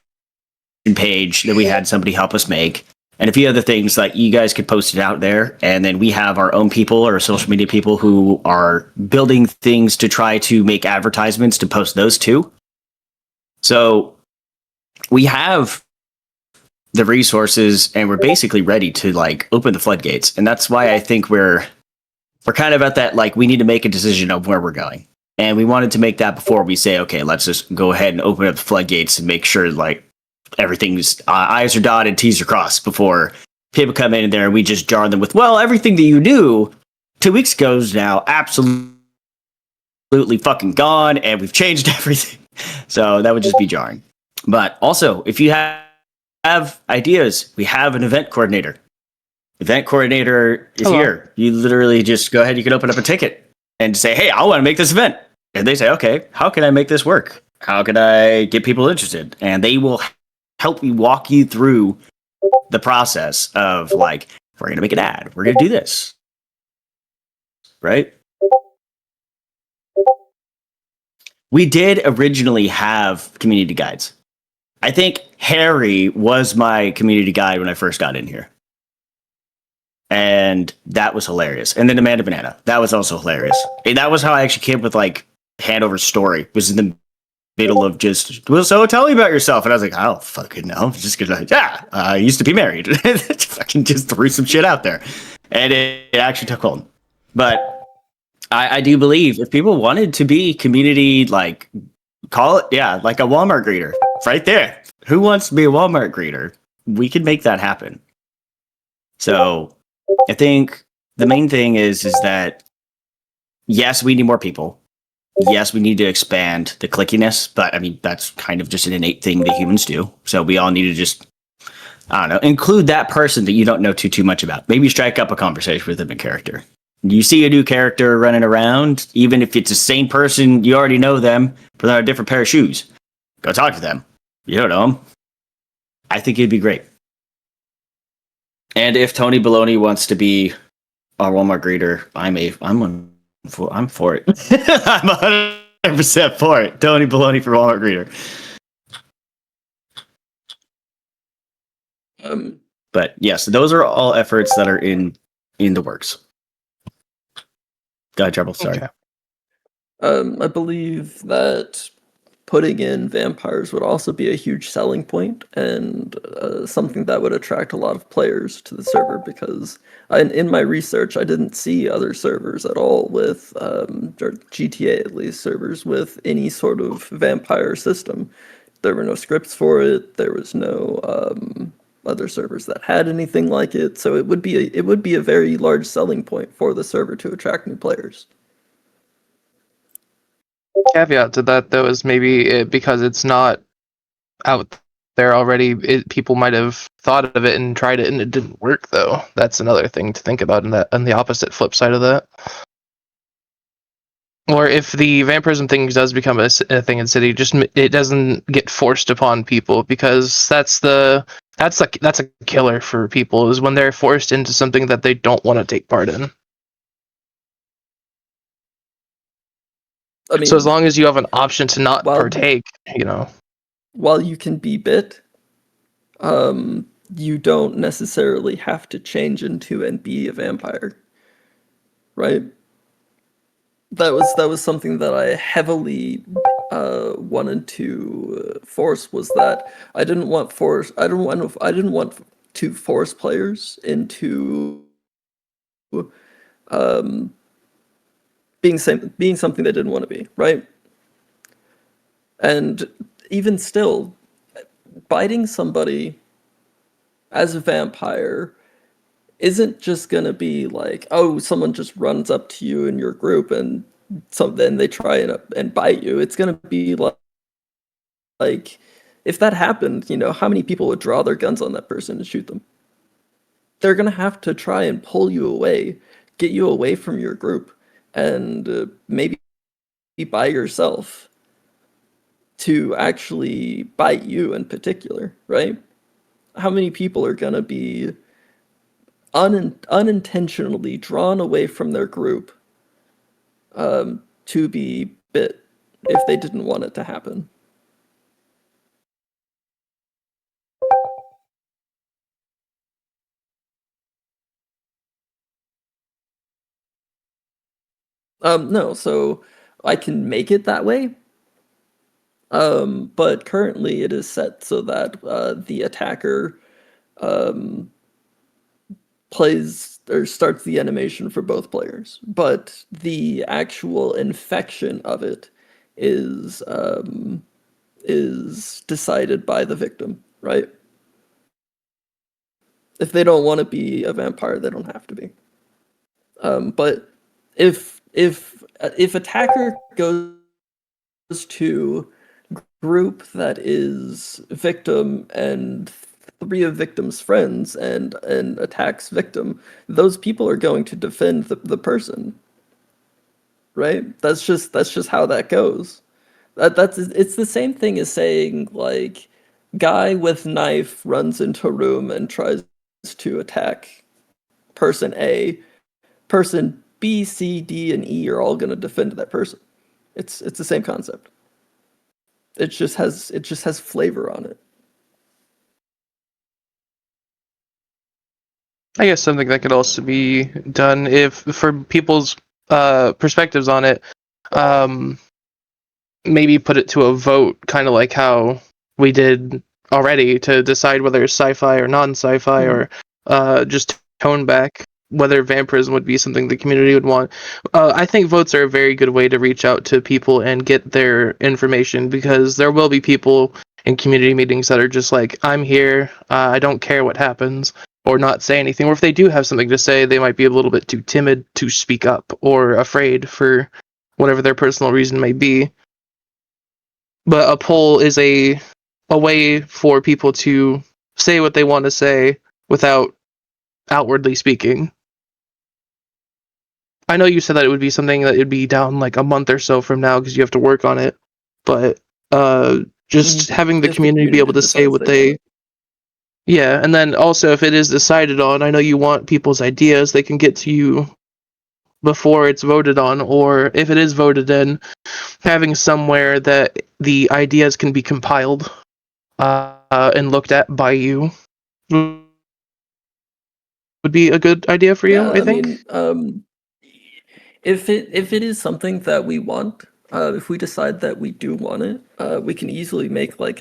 page that we had somebody help us make, and a few other things like you guys could post it out there, and then we have our own people or social media people who are building things to try to make advertisements to post those too. So we have the resources, and we're basically ready to like open the floodgates. And that's why I think we're kind of at that, like, we need to make a decision of where we're going. And we wanted to make that before we say, okay, let's just go ahead and open up the floodgates and make sure like everything's I's are dotted, T's are crossed before people come in there and we just jar them with, well, everything that you knew 2 weeks ago is now absolutely fucking gone, and we've changed everything. So that would just be jarring. But also, if you have ideas, we have an event coordinator. Event coordinator is here. You literally just go ahead, you can open up a ticket and say, hey, I want to make this event. And they say, okay, how can I make this work? How can I get people interested? And they will help you walk you through the process of like, We're going to make an ad. We're going to do this. Right? We did originally have community guides. I think Harry was my community guide when I first got in here. And that was hilarious. And then Amanda Banana. That was also hilarious. And that was how I actually came up with like Handover's story. Was in the middle of just, well, so tell me about yourself. And I was like, I don't fucking know. Just gonna, I used to be married. Fucking just threw some shit out there. And it actually took hold. But I do believe if people wanted to be community, like, call it, like a Walmart greeter right there. Who wants to be a Walmart greeter? We can make that happen. So I think the main thing is that, yes, we need more people. Yes, we need to expand the clickiness, but I mean, that's kind of just an innate thing that humans do. So we all need to just, I don't know, include that person that you don't know too much about. Maybe strike up a conversation with them in character. You see a new character running around, even if it's the same person, you already know them, but they're a different pair of shoes. Go talk to them. You don't know them. I think it'd be great. And if Tony Baloney wants to be a Walmart greeter, I'm for it. I'm 100% for it. Tony Baloney for Walmart greeter. But yes, those are all efforts that are in the works. Go ahead, Trouble. Sorry. Okay. I believe that putting in vampires would also be a huge selling point and something that would attract a lot of players to the server, because in my research, I didn't see other servers at all with, or GTA at least, servers with any sort of vampire system. There were no scripts for it. There was no other servers that had anything like it. So it would be a very large selling point for the server to attract new players. Caveat to that, though, is maybe because it's not out there already, people might have thought of it and tried it and it didn't work, though. That's another thing to think about on the opposite flip side of that. Or if the vampirism thing does become a thing in City, just it doesn't get forced upon people, because that's a killer for people, is when they're forced into something that they don't want to take part in. I mean, so as long as you have an option to not partake, while you can be bit, you don't necessarily have to change into and be a vampire, right? That was something that I heavily wanted to force, was that I didn't want to force players into being something they didn't want to be, right? And even still, biting somebody as a vampire isn't just gonna be like, oh, someone just runs up to you in your group and then they try and bite you. It's gonna be like if that happened, how many people would draw their guns on that person and shoot them? They're gonna have to try and pull you away, get you away from your group, and maybe by yourself to actually bite you in particular, right? How many people are gonna be unintentionally drawn away from their group to be bit if they didn't want it to happen? No, so I can make it that way. But currently it is set so that the attacker plays or starts the animation for both players, but the actual infection of it is decided by the victim, right? If they don't want to be a vampire, they don't have to be. But if attacker goes to group that is victim and 3 of victim's friends and attacks victim, those people are going to defend the person, right? That's just how that goes. It's the same thing as saying, like, guy with knife runs into room and tries to attack person A, person B, C, D, and E are all going to defend that person. It's the same concept. It just has flavor on it. I guess something that could also be done if for people's perspectives on it, maybe put it to a vote, kind of like how we did already, to decide whether it's sci-fi or non-sci-fi, or just tone back whether vampirism would be something the community would want. I think votes are a very good way to reach out to people and get their information, because there will be people in community meetings that are just like, I'm here, I don't care what happens, or not say anything. Or if they do have something to say, they might be a little bit too timid to speak up, or afraid for whatever their personal reason may be. But a poll is a way for people to say what they want to say without outwardly speaking. I know you said that it would be something that would be down like a month or so from now because you have to work on it, but just having the If community be able to say decides what they want it. yeah, and then also if it is decided on, I know you want people's ideas, they can get to you before it's voted on, or if it is voted in, having somewhere that the ideas can be compiled and looked at by you would be a good idea for you, Yeah, I think. If it is something that we want, if we decide that we do want it, we can easily make like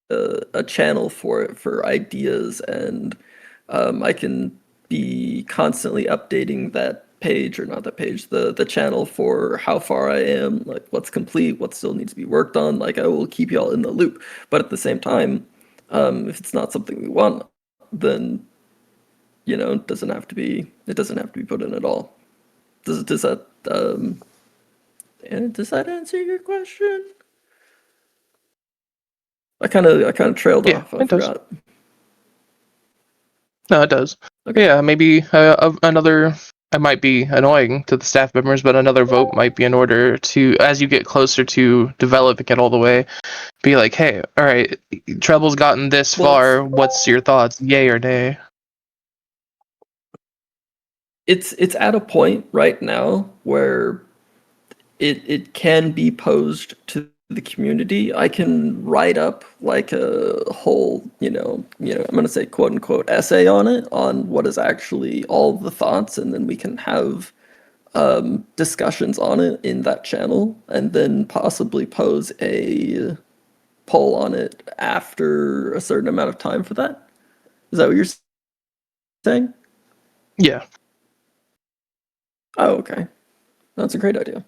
a channel for it for ideas, and I can be constantly updating that page, or not that page, the channel, for how far I am, like what's complete, what still needs to be worked on. Like I will keep y'all in the loop, but at the same time, if it's not something we want, then it doesn't have to be put in at all. Does that and does that answer your question? I kind of trailed Yeah, off. I it does. forgot. No, it does. Okay. Yeah, maybe another. It might be annoying to the staff members, but another vote might be in order to, as you get closer to developing it all the way, be like, hey, all right, Treble's gotten this Well, far. What's your thoughts? Yay or nay? it's at a point right now where it can be posed to the community. I can write up like a whole, I'm gonna say quote unquote essay on it, on what is actually all the thoughts, and then we can have discussions on it in that channel, and then possibly pose a poll on it after a certain amount of time for that. Is that what you're saying? Yeah. Oh, okay. That's a great idea.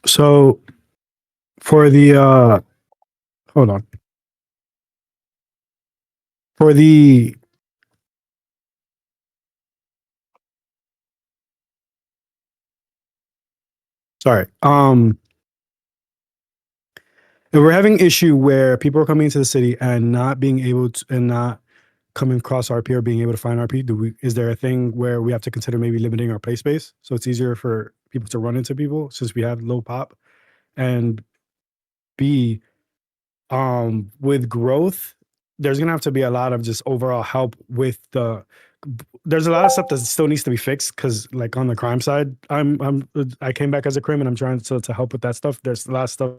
So for the hold on. For the sorry. If we're having issue where people are coming into the city and not being able to, and not coming across RP or being able to find RP, is there a thing where we have to consider maybe limiting our play space so it's easier for people to run into people since we have low pop? And B, with growth, there's gonna have to be a lot of just overall help with there's a lot of stuff that still needs to be fixed, because like on the crime side, I came back as a crim and I'm trying to help with that stuff. There's a lot of stuff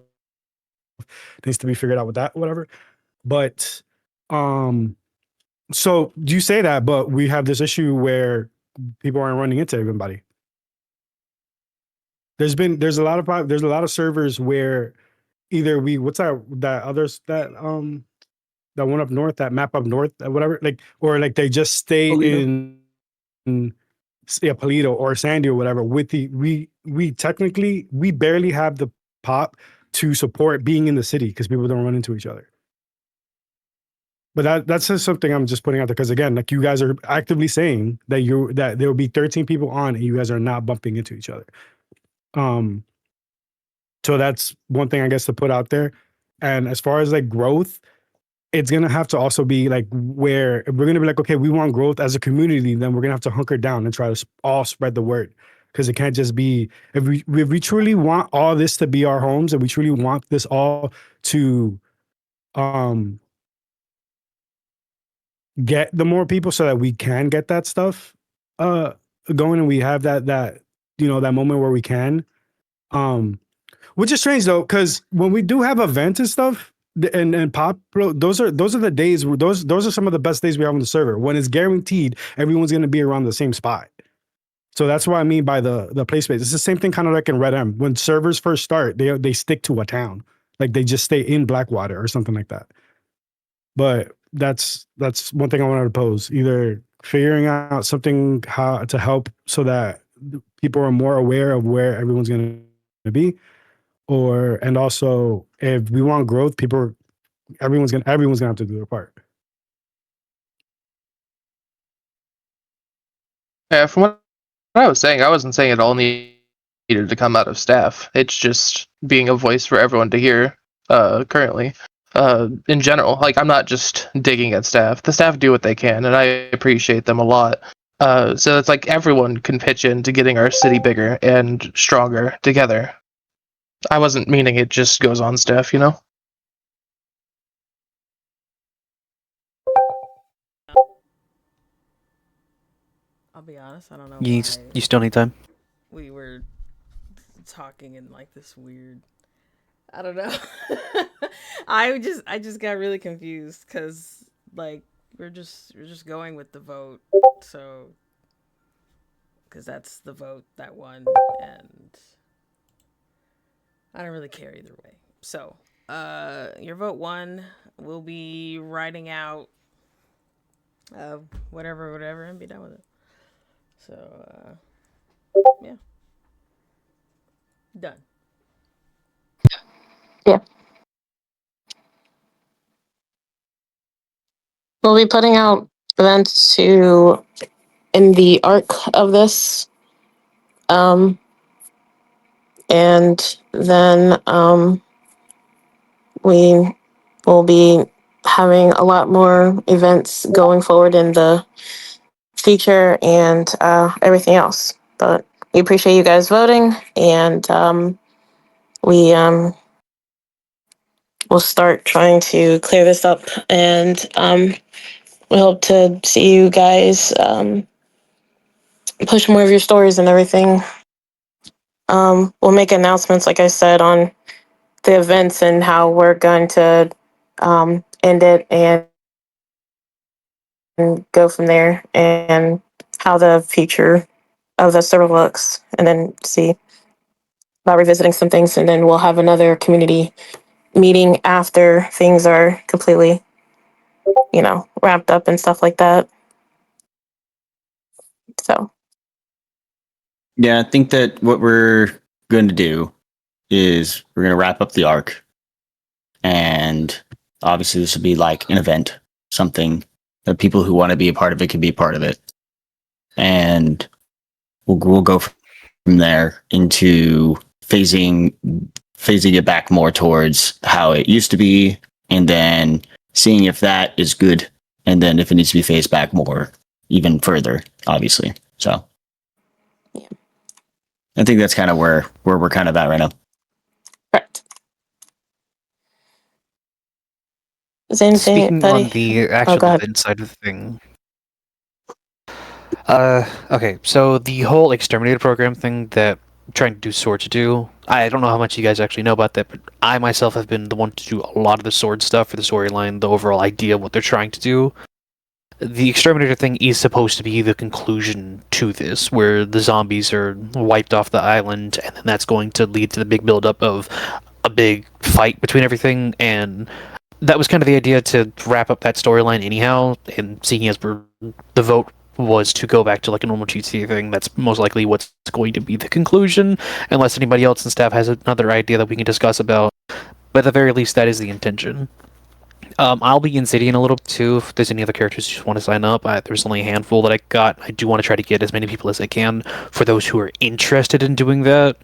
needs to be figured out with that, whatever. But so you say that, but we have this issue where people aren't running into everybody. There's a lot of servers where either what's that others that one up north, that map up north, whatever, like, or like they just stay in yeah, Polito or Sandy or whatever. With we technically we barely have the pop to support being in the city because people don't run into each other. But that's just something I'm just putting out there, because again, like you guys are actively saying that there will be 13 people on and you guys are not bumping into each other. So that's one thing I guess to put out there. And as far as like growth, it's gonna have to also be like where if we're gonna be like, okay, we want growth as a community, then we're gonna have to hunker down and try to all spread the word. because it can't just be if we truly want all this to be our homes and we truly want this all to get the more people so that we can get that stuff going and we have that you know that moment where we can which is strange though because when we do have events and stuff and pop those are the days where those are some of the best days we have on the server when it's guaranteed everyone's going to be around the same spot. So that's what I mean by the play space. It's the same thing kind of like in Red M. When servers first start, they stick to a town. Like they just stay in Blackwater or something like that. But that's one thing I wanted to pose. Either figuring out something how to help so that people are more aware of where everyone's going to be, or and also if we want growth, everyone's gonna have to do their part. Yeah, from what I was saying, I wasn't saying it all needed to come out of staff. It's just being a voice for everyone to hear currently. In general, like I'm not just digging at staff. The staff do what they can, and I appreciate them a lot. So it's like everyone can pitch in to getting our city bigger and stronger together. I wasn't meaning it just goes on staff, you know? I'll be honest, I don't know You why you still need time. we were talking in like this weird. I don't know. I just got really confused because like we're just going with the vote, so because that's the vote that won, and I don't really care either way. So, your vote won. We'll be writing out whatever, and be done with it. So, yeah, done. Yeah. We'll be putting out events to in the arc of this. And then we will be having a lot more events going forward in the future and everything else. But we appreciate you guys voting, and we will start trying to clear this up, and we hope to see you guys push more of your stories and everything. We'll make announcements, like I said, on the events and how we're going to end it and go from there, and how the future of the server looks, and then see about revisiting some things, and then we'll have another community meeting after things are completely, wrapped up and stuff like that. So Yeah, I think that what we're going to do is we're going to wrap up the arc. And obviously, this will be like an event, something that people who want to be a part of it can be a part of it. And we'll go from there into phasing it back more towards how it used to be, and then seeing if that is good, and then if it needs to be phased back more, even further, obviously. So yeah. I think that's kind of where we're kind of at right now. Correct. Is anything, Speaking buddy? on the Oh, actual go ahead. event side of the thing. Okay, so the whole exterminator program thing that I'm trying to do sword to do, I don't know how much you guys actually know about that, but I myself have been the one to do a lot of the sword stuff for the storyline, the overall idea of what they're trying to do. The exterminator thing is supposed to be the conclusion to this, where the zombies are wiped off the island, and then that's going to lead to the big buildup of a big fight between everything, and that was kind of the idea to wrap up that storyline anyhow, and seeing as the vote was to go back to like a normal GTA thing, that's most likely what's going to be the conclusion, unless anybody else in staff has another idea that we can discuss about. But at the very least, that is the intention. I'll be in City in a little bit too. If there's any other characters who just want to sign up, there's only a handful that I got. I do want to try to get as many people as I can for those who are interested in doing that.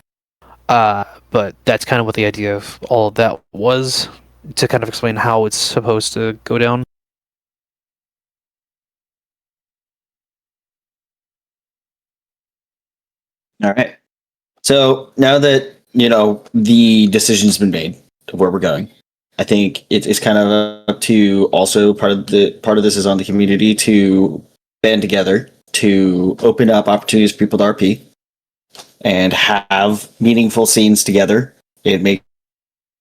But that's kind of what the idea of all of that was, to kind of explain how it's supposed to go down. All right. So now that the decision's been made of where we're going, I think it's kind of up to also part of this is on the community to band together to open up opportunities for people to RP and have meaningful scenes together and make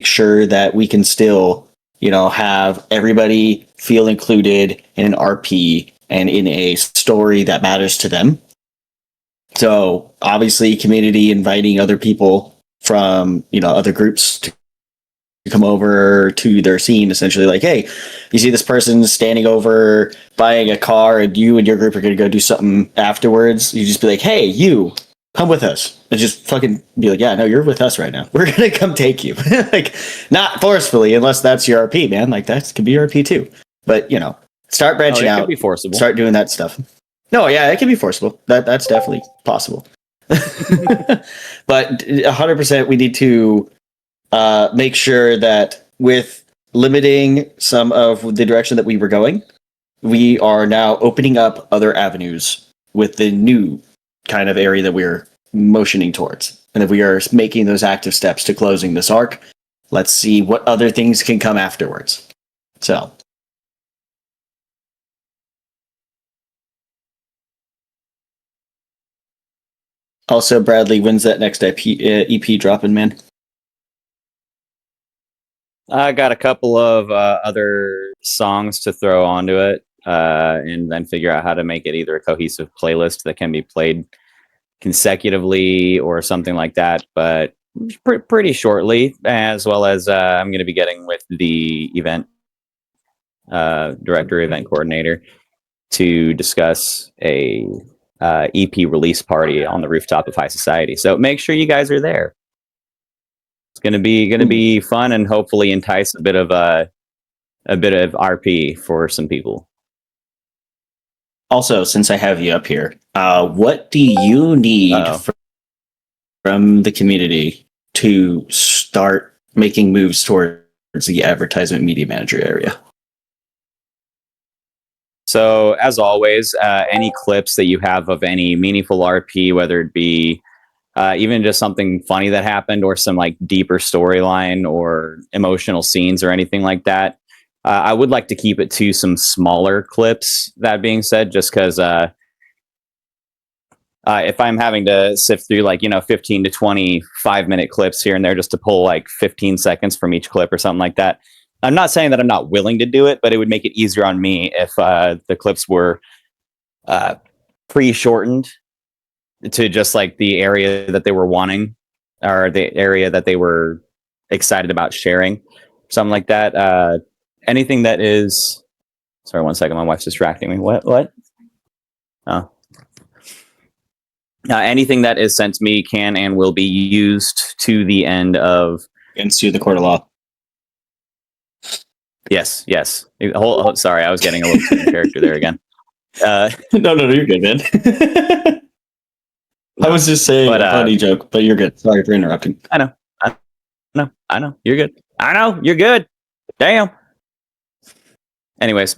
sure that we can still have everybody feel included in an RP and in a story that matters to them. So obviously, community inviting other people from other groups to come over to their scene, essentially like, hey, you see this person standing over buying a car, and you and your group are going to go do something afterwards. You just be like, hey, you come with us, and just fucking be like, yeah, no, you're with us right now. We're going to come take you, like not forcefully, unless that's your RP, man. Like that could be your RP too, but start branching it out. could be forcible. Start doing that stuff. No, yeah, it can be forcible. That's definitely possible. But 100%, we need to make sure that with limiting some of the direction that we were going, we are now opening up other avenues with the new kind of area that we're motioning towards. And if we are making those active steps to closing this arc, let's see what other things can come afterwards. So. Also, Bradley, when's that next EP dropping, man? I got a couple of other songs to throw onto it, and then figure out how to make it either a cohesive playlist that can be played consecutively or something like that. But pretty shortly, as well as I'm going to be getting with the event director, event coordinator, to discuss a EP release party on the rooftop of High Society. So make sure you guys are there. It's gonna be fun and hopefully entice a bit of RP for some people. Also, since I have you up here, what do you need from the community to start making moves towards the advertisement media manager area? So, as always, any clips that you have of any meaningful RP, whether it be even just something funny that happened or some like deeper storyline or emotional scenes or anything like that, I would like to keep it to some smaller clips. That being said, just because if I'm having to sift through 15 to 25-minute clips here and there just to pull like 15 seconds from each clip or something like that, I'm not saying that I'm not willing to do it, but it would make it easier on me if the clips were pre-shortened to just like the area that they were wanting or the area that they were excited about sharing, something like that. Anything that is, sorry, 1 second, my wife's distracting me. What? Oh. Anything that is sent to me can and will be used to the end of against you, the court of law. Yes. Sorry, I was getting a little character there again. No, you're good, man. I was just saying a funny joke, but you're good. Sorry for interrupting. I know. You're good. I know. You're good. Damn. Anyways,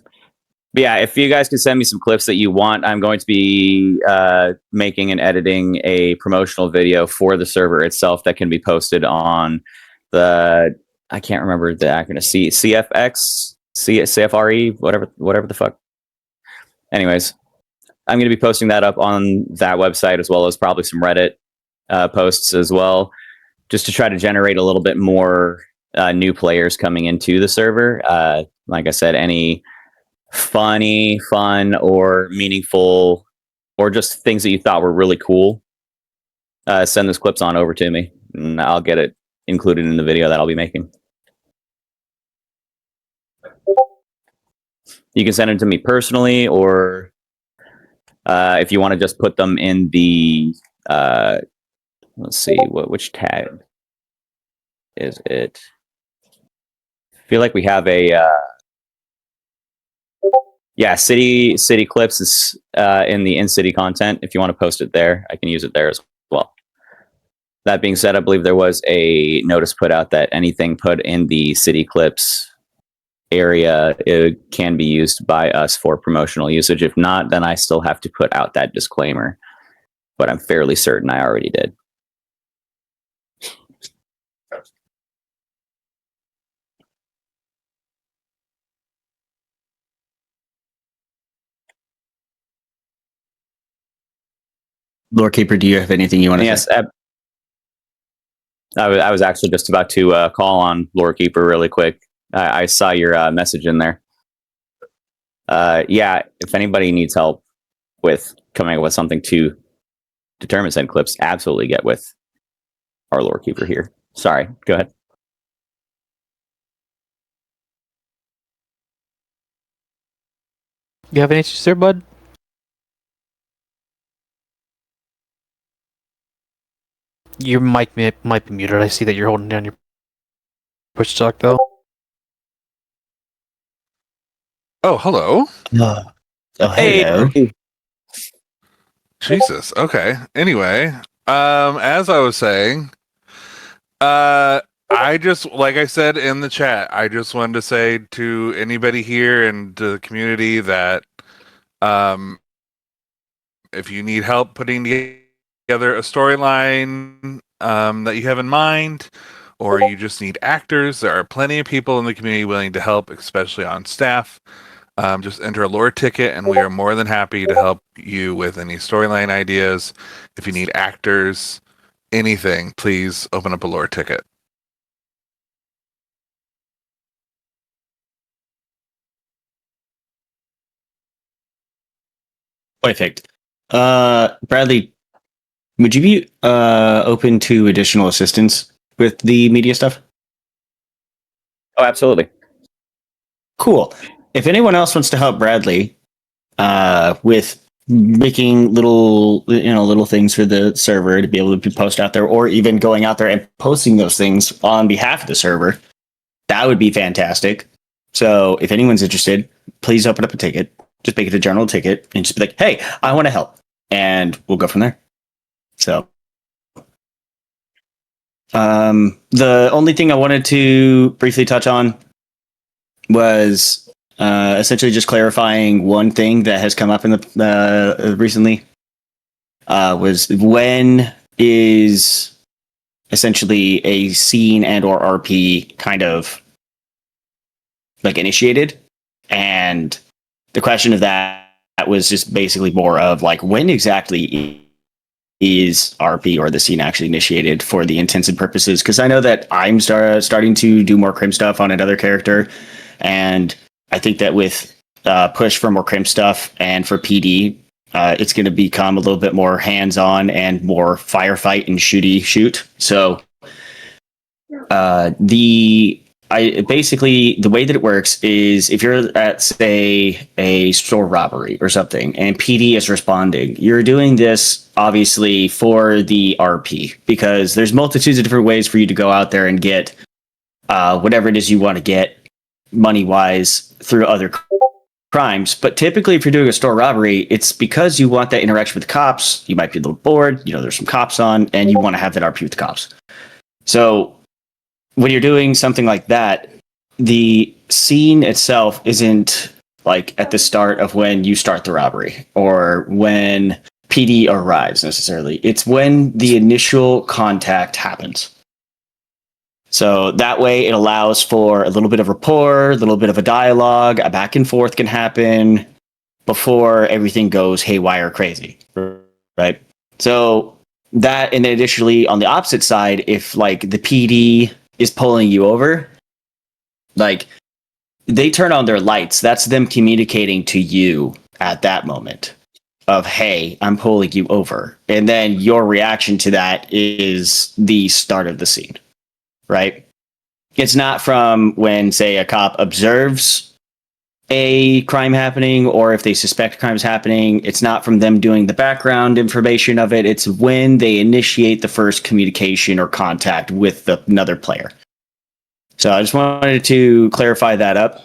but yeah, if you guys could send me some clips that you want, I'm going to be making and editing a promotional video for the server itself that can be posted on the, I can't remember the acronym, CFX, CFRE, whatever the fuck. Anyways, I'm going to be posting that up on that website as well as probably some Reddit posts as well, just to try to generate a little bit more new players coming into the server. Like I said, any fun, or meaningful, or just things that you thought were really cool, send those clips on over to me, and I'll get it included in the video that I'll be making. You can send them to me personally, or if you want to just put them in the, let's see, which tab is it? I feel like we have a, city clips is in the in-city content. If you want to post it there, I can use it there as well. That being said, I believe there was a notice put out that anything put in the city clips area, it can be used by us for promotional usage. If not, then I still have to put out that disclaimer. but I'm fairly certain I already did. Lord Keeper, do you have anything you want to Yes, say? I was actually just about to call on Lore Keeper really quick. I saw your message in there. Yeah, if anybody needs help with coming up with something to determine said clips, absolutely get with our Lore Keeper here. Sorry, go ahead. You have any issues there, bud? Your mic might be muted. I see that you're holding down your push talk though. Oh, hello. Oh, hello. Hey. Jesus. Okay. Anyway, as I was saying, I just, like I said in the chat, I just wanted to say to anybody here and to the community that, if you need help putting together a storyline that you have in mind, or you just need actors, there are plenty of people in the community willing to help, especially on staff. Just enter a lore ticket, and we are more than happy to help you with any storyline ideas. If you need actors, anything, please open up a lore ticket. Perfect. Bradley, would you be open to additional assistance with the media stuff? Oh, absolutely. Cool. If anyone else wants to help Bradley with making little things for the server to be able to post out there, or even going out there and posting those things on behalf of the server, that would be fantastic. So if anyone's interested, please open up a ticket. Just make it a general ticket and just be like, hey, I want to help. And we'll go from there. So the only thing I wanted to briefly touch on was essentially just clarifying one thing that has come up in the recently. Was when is essentially a scene and or RP kind of like initiated, and the question of that was just basically more of like, when exactly is RP or the scene actually initiated for the intents and purposes? Because I know that I'm starting to do more crim stuff on another character, and I think that with push for more crim stuff and for PD, it's going to become a little bit more hands-on and more firefight and shoot. So basically the way that it works is if you're at, say, a store robbery or something and PD is responding, you're doing this obviously for the RP, because there's multitudes of different ways for you to go out there and get whatever it is you want to get money wise through other crimes. But typically if you're doing a store robbery, it's because you want that interaction with the cops. You might be a little bored, there's some cops on, and you want to have that RP with the cops. So when you're doing something like that, the scene itself isn't like at the start of when you start the robbery or when PD arrives necessarily. It's when the initial contact happens. So that way it allows for a little bit of rapport, a little bit of a dialogue, a back and forth can happen before everything goes haywire crazy, right? So that, and then additionally on the opposite side, if like the PD is pulling you over, like they turn on their lights, that's them communicating to you at that moment of, hey, I'm pulling you over. And then your reaction to that is the start of the scene, right? It's not from when, say, a cop observes a crime happening, or if they suspect crimes happening. It's not from them doing the background information of it. It's when they initiate the first communication or contact with another player. So I just wanted to clarify that up,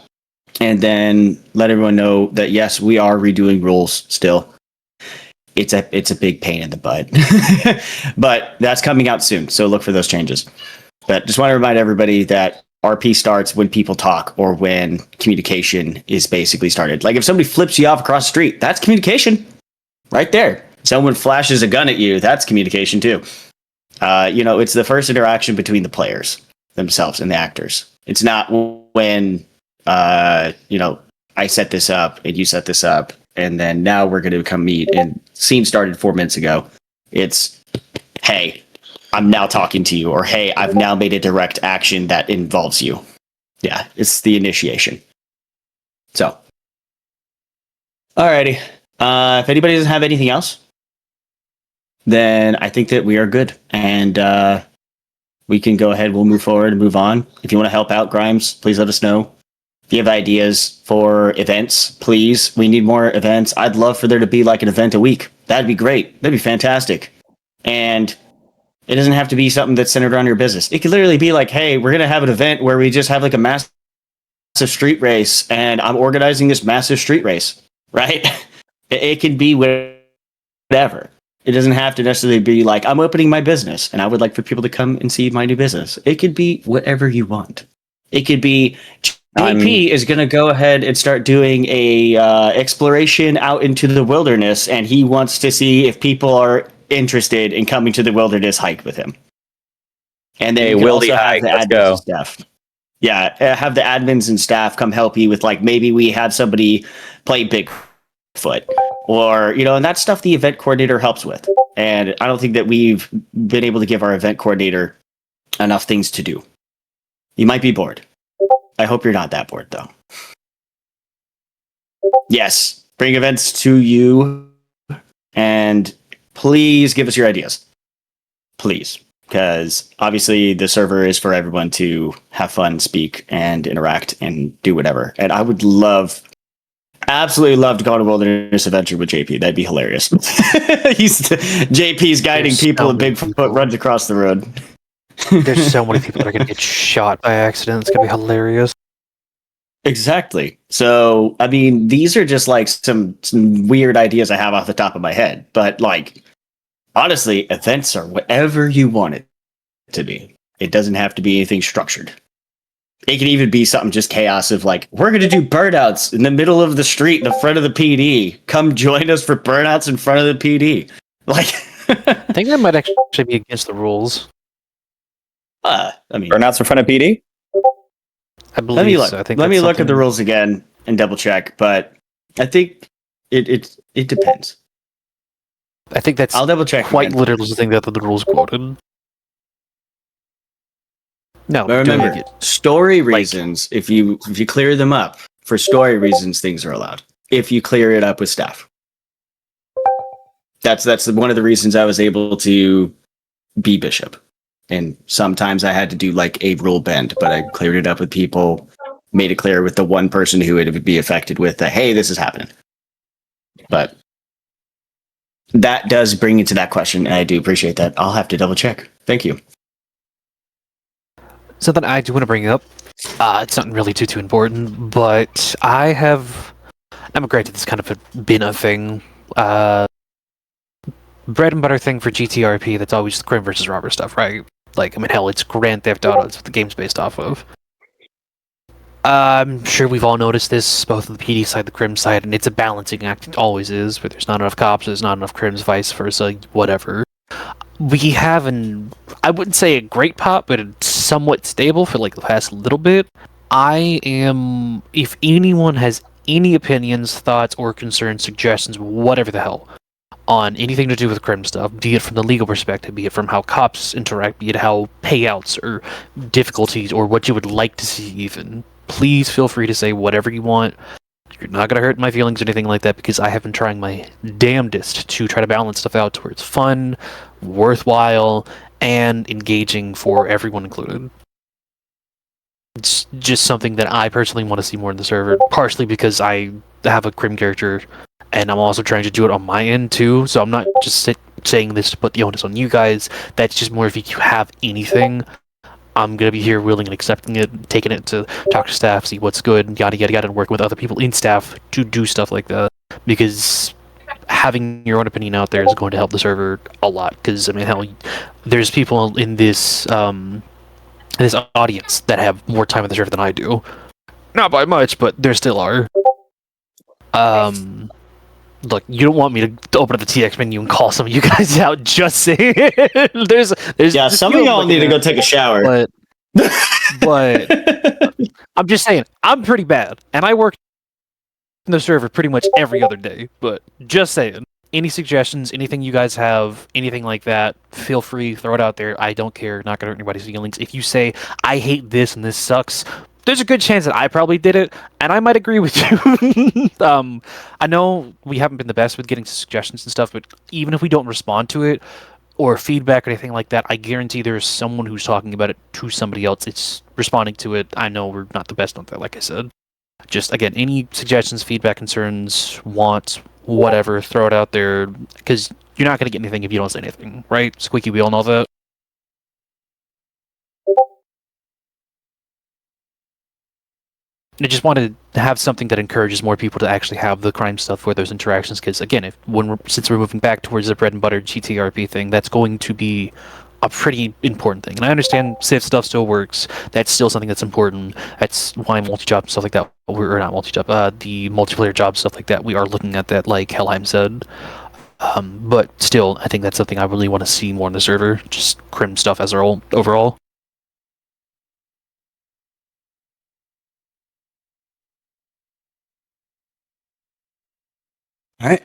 and then let everyone know that yes, we are redoing rules still. It's a big pain in the butt, but that's coming out soon. So look for those changes. But just want to remind everybody that RP starts when people talk or when communication is basically started. Like if somebody flips you off across the street, that's communication right there. Someone flashes a gun at you, that's communication too. It's the first interaction between the players themselves and the actors. It's not when, I set this up and you set this up, and then now we're going to come meet. And scene started 4 minutes ago. It's, hey, I'm now talking to you, or hey, I've now made a direct action that involves you. Yeah, it's the initiation. So, alrighty. If anybody doesn't have anything else, then I think that we are good, and we can go ahead. We'll move forward and move on. If you want to help out, Grimes, please let us know. If you have ideas for events, please. We need more events. I'd love for there to be like an event a week. That'd be great. That'd be fantastic. And it doesn't have to be something that's centered around your business. It could literally be like, hey, we're going to have an event where we just have like a massive street race, and I'm organizing this massive street race, right? It can be whatever. It doesn't have to necessarily be like, I'm opening my business and I would like for people to come and see my new business. It could be whatever you want. It could be JP is going to go ahead and start doing a exploration out into the wilderness, and he wants to see if people are interested in coming to the wilderness hike with him. And then you also have the admins and staff. Yeah, have the admins and staff come help you with, like, maybe we have somebody play Bigfoot, or, and that's stuff the event coordinator helps with. And I don't think that we've been able to give our event coordinator enough things to do. You might be bored. I hope you're not that bored, though. Yes, bring events to you, and please give us your ideas. Please. Because obviously the server is for everyone to have fun, speak, and interact, and do whatever. And I would absolutely love to go on a wilderness adventure with JP. That'd be hilarious. JP's guiding people, and Bigfoot runs across the road. There's so many people that are going to get shot by accident. It's going to be hilarious. Exactly. So, I mean, these are just like some weird ideas I have off the top of my head. But, like, honestly, events are whatever you want it to be. It doesn't have to be anything structured. It can even be something just chaos of, like, we're going to do burnouts in the middle of the street in the front of the PD. Come join us for burnouts in front of the PD. Like, I think that might actually be against the rules. Burnouts in front of PD? I believe so. Let me look at the rules again and double check, but I think it depends. I think that's I'll double check. Quite literally the thing that the rules quoted. No, but remember, story reasons. If you clear them up for story reasons, things are allowed. If you clear it up with staff, that's one of the reasons I was able to be bishop. And sometimes I had to do like a rule bend, but I cleared it up with people, made it clear with the one person who would be affected with the, hey, this is happening. But that does bring into that question, and I do appreciate that. I'll have to double check. Thank you. Something I do want to bring up. It's not really too important, but I'm granted this kind of been a thing. Bread and butter thing for GTRP that's always the crime versus robber stuff, right? Like, I mean, hell, it's Grand Theft Auto. It's what the game's based off of. I'm sure we've all noticed this, both on the PD side, the crim side, and it's a balancing act. It always is, where there's not enough cops, there's not enough crims, vice versa, whatever. We have I wouldn't say a great pop, but it's somewhat stable for like the past little bit. If anyone has any opinions, thoughts, or concerns, suggestions, whatever the hell, on anything to do with crim stuff, be it from the legal perspective, be it from how cops interact, be it how payouts or difficulties or what you would like to see even, please feel free to say whatever you want. You're not going to hurt my feelings or anything like that, because I have been trying my damnedest to try to balance stuff out to where it's fun, worthwhile, and engaging for everyone included. It's just something that I personally want to see more in the server, partially because I have a crim character, and I'm also trying to do it on my end too, so I'm not just saying this to put the onus on you guys. That's just more if you have anything, I'm going to be here willing and accepting it, taking it to talk to staff, see what's good, yada yada yada, and work with other people in staff to do stuff like that, because having your own opinion out there is going to help the server a lot, because, I mean, hell, there's people in this audience that have more time on the server than I do. Not by much, but there still are. Look, you don't want me to open up the TX menu and call some of you guys out. Just saying. there's Yeah, some of y'all need to go take a shower. But I'm just saying, I'm pretty bad, and I work in the server pretty much every other day. But just saying, any suggestions, anything you guys have, anything like that, feel free, throw it out there. I don't care, not gonna hurt anybody's feelings. If you say I hate this and this sucks, there's a good chance that I probably did it, and I might agree with you. I know we haven't been the best with getting suggestions and stuff, but even if we don't respond to it or feedback or anything like that, I guarantee there's someone who's talking about it to somebody else. It's responding to it. I know we're not the best on that, like I said. Just, again, any suggestions, feedback, concerns, wants, whatever, throw it out there, because you're not going to get anything if you don't say anything, right? Squeaky, we all know that. I just wanted to have something that encourages more people to actually have the crime stuff where there's interactions, because again, since we're moving back towards the bread and butter GTRP thing, that's going to be a pretty important thing. And I understand Civ stuff still works. That's still something that's important. That's why multi-job and stuff like that, or not multi-job, the multiplayer job stuff like that, we are looking at that, like Helheim said. But still, I think that's something I really want to see more in the server, just crim stuff as a whole, overall. All right.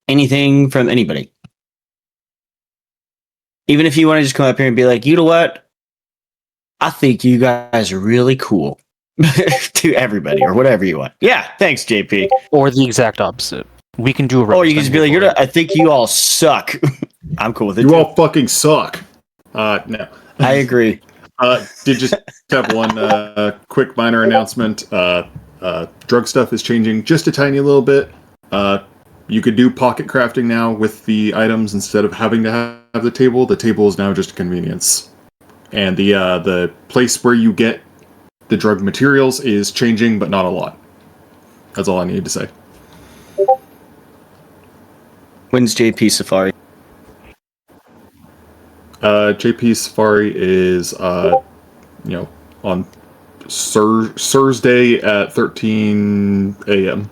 Anything from anybody? Even if you want to just come up here and be like, you know what? I think you guys are really cool. To everybody or whatever you want. Yeah, thanks, JP. Or the exact opposite. We can do a Or you can just be like, I think you all suck. I'm cool with it. You all fucking suck. No. I agree. Did just have one quick minor announcement. Drug stuff is changing just a tiny little bit. You could do pocket crafting now with the items instead of having to have the table. The table is now just a convenience. And the place where you get the drug materials is changing, but not a lot. That's all I need to say. When's JP Safari? JP Safari is, on Thursday at 13 a.m.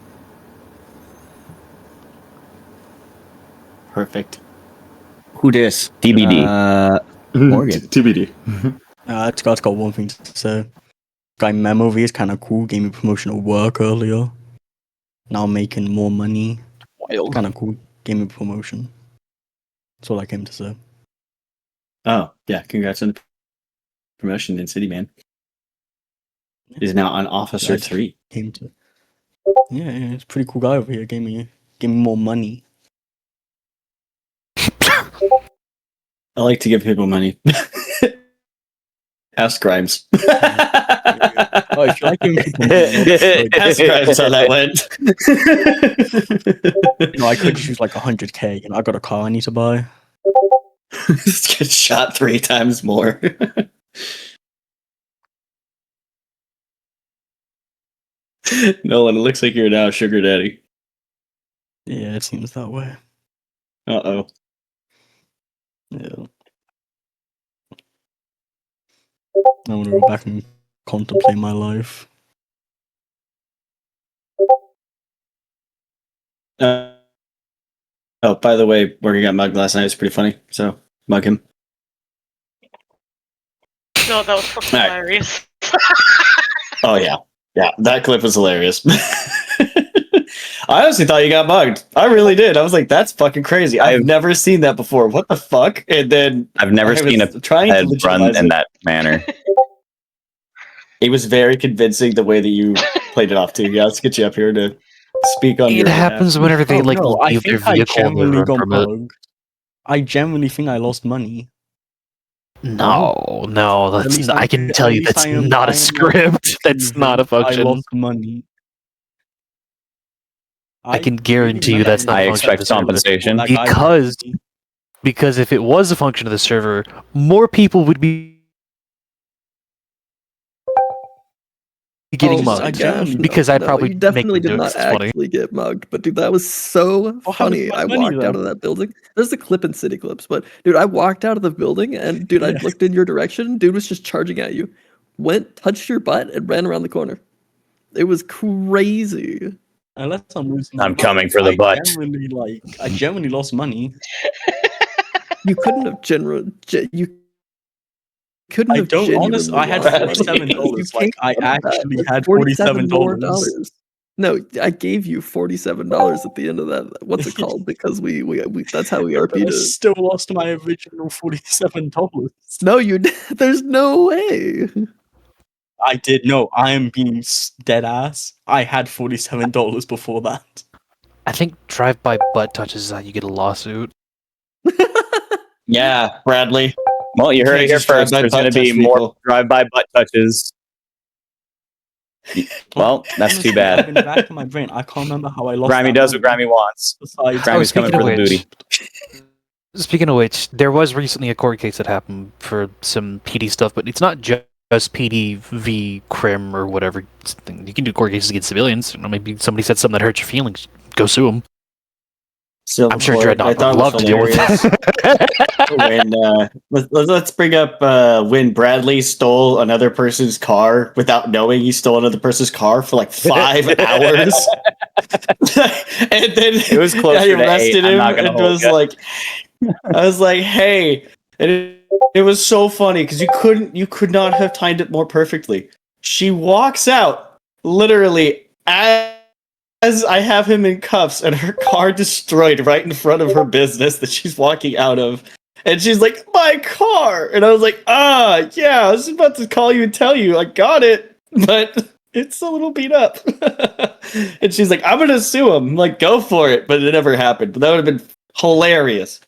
Perfect. Who dis? TBD. Morgan. TBD. It's got one thing to say. Guy Memo V is kind of cool. Gave me promotional work earlier. Now making more money. Wild. Kind of cool. Gave me promotion. That's all I came to say. Oh, yeah. Congrats on the promotion in City, man. He's now on Officer 3. Came to. Yeah, it's a pretty cool guy over here. Gave me more money. I like to give people money. Ask Grimes. Oh, if you like giving people money, ask Grimes how that went. I could just use like 100k. I got a car I need to buy. Just get shot 3 times more. Nolan, it looks like you're now a sugar daddy. Yeah, it seems that way. Uh-oh. Yeah. I want to go back and contemplate my life. Oh, by the way, Morgan got mugged last night. It was pretty funny. So, mug him. No, that was fucking hilarious. Oh, yeah. Yeah, that clip was hilarious. I honestly thought you got mugged. I really did. I was like, that's fucking crazy. I've never seen that before. What the fuck? And then I've never seen a head run in that manner. It was very convincing the way that you played it off too. Yeah, let's get you up here to speak on your It happens whenever they leave their vehicle and run from it. I genuinely think I lost money. No, that's I can tell you that's not a script. That's not a function. I lost money. I can guarantee you that's not a function of the server. Compensation. Because if it was a function of the server, more people would be getting mugged. Because I'd probably definitely make did not actually get mugged, but dude, that was so funny. I walked out of that building. There's a clip in City Clips, but dude, I walked out of the building and dude, I looked in your direction. Dude was just charging at you. Went, touched your butt, and ran around the corner. It was crazy. Unless I'm losing my I'm butt. coming for the butt. I genuinely lost money. You couldn't have you couldn't I have don't genuinely honestly. I had lost money. $47. You Like, paid I for that actually with had $47 more $47. dollars. No, I gave you $47 at the end of that. What's it called? Because we that's how we But RP'd I it. still lost my original $47. No, there's no way. I did. No, I am being dead ass. I had $47 before that. I think drive-by butt touches is how you get a lawsuit. Yeah, Bradley. Well, you heard Can't it here just drive first. by There's butt going to be touch more people. drive-by butt touches. Well, that's Honestly, too bad. Like, in the back of my brain, I can't remember how I lost. Grammy that does what money. Grammy wants. Besides, Grammy's coming for the booty. Speaking of which, there was recently a court case that happened for some PD stuff, but it's not just PD v crim or whatever thing. You can do court cases against civilians. You know, maybe somebody said something that hurt your feelings. Go sue them. Still, I'm sure I Dreadnought thought would it was love to deal with hilarious when let's bring up when Bradley stole another person's car without knowing he stole another person's car for like 5 hours. And then It was closer I to arrested 8, I'm him not gonna and hold was ya. like, I was like, hey, and it was so funny because you could not have timed it more perfectly. She walks out literally as I have him in cuffs and her car destroyed right in front of her business that she's walking out of. And she's like, my car! And I was like, yeah, I was about to call you and tell you I got it, but it's a little beat up. And she's like, I'm gonna sue him. I'm like, go for it. But it never happened. But that would have been hilarious.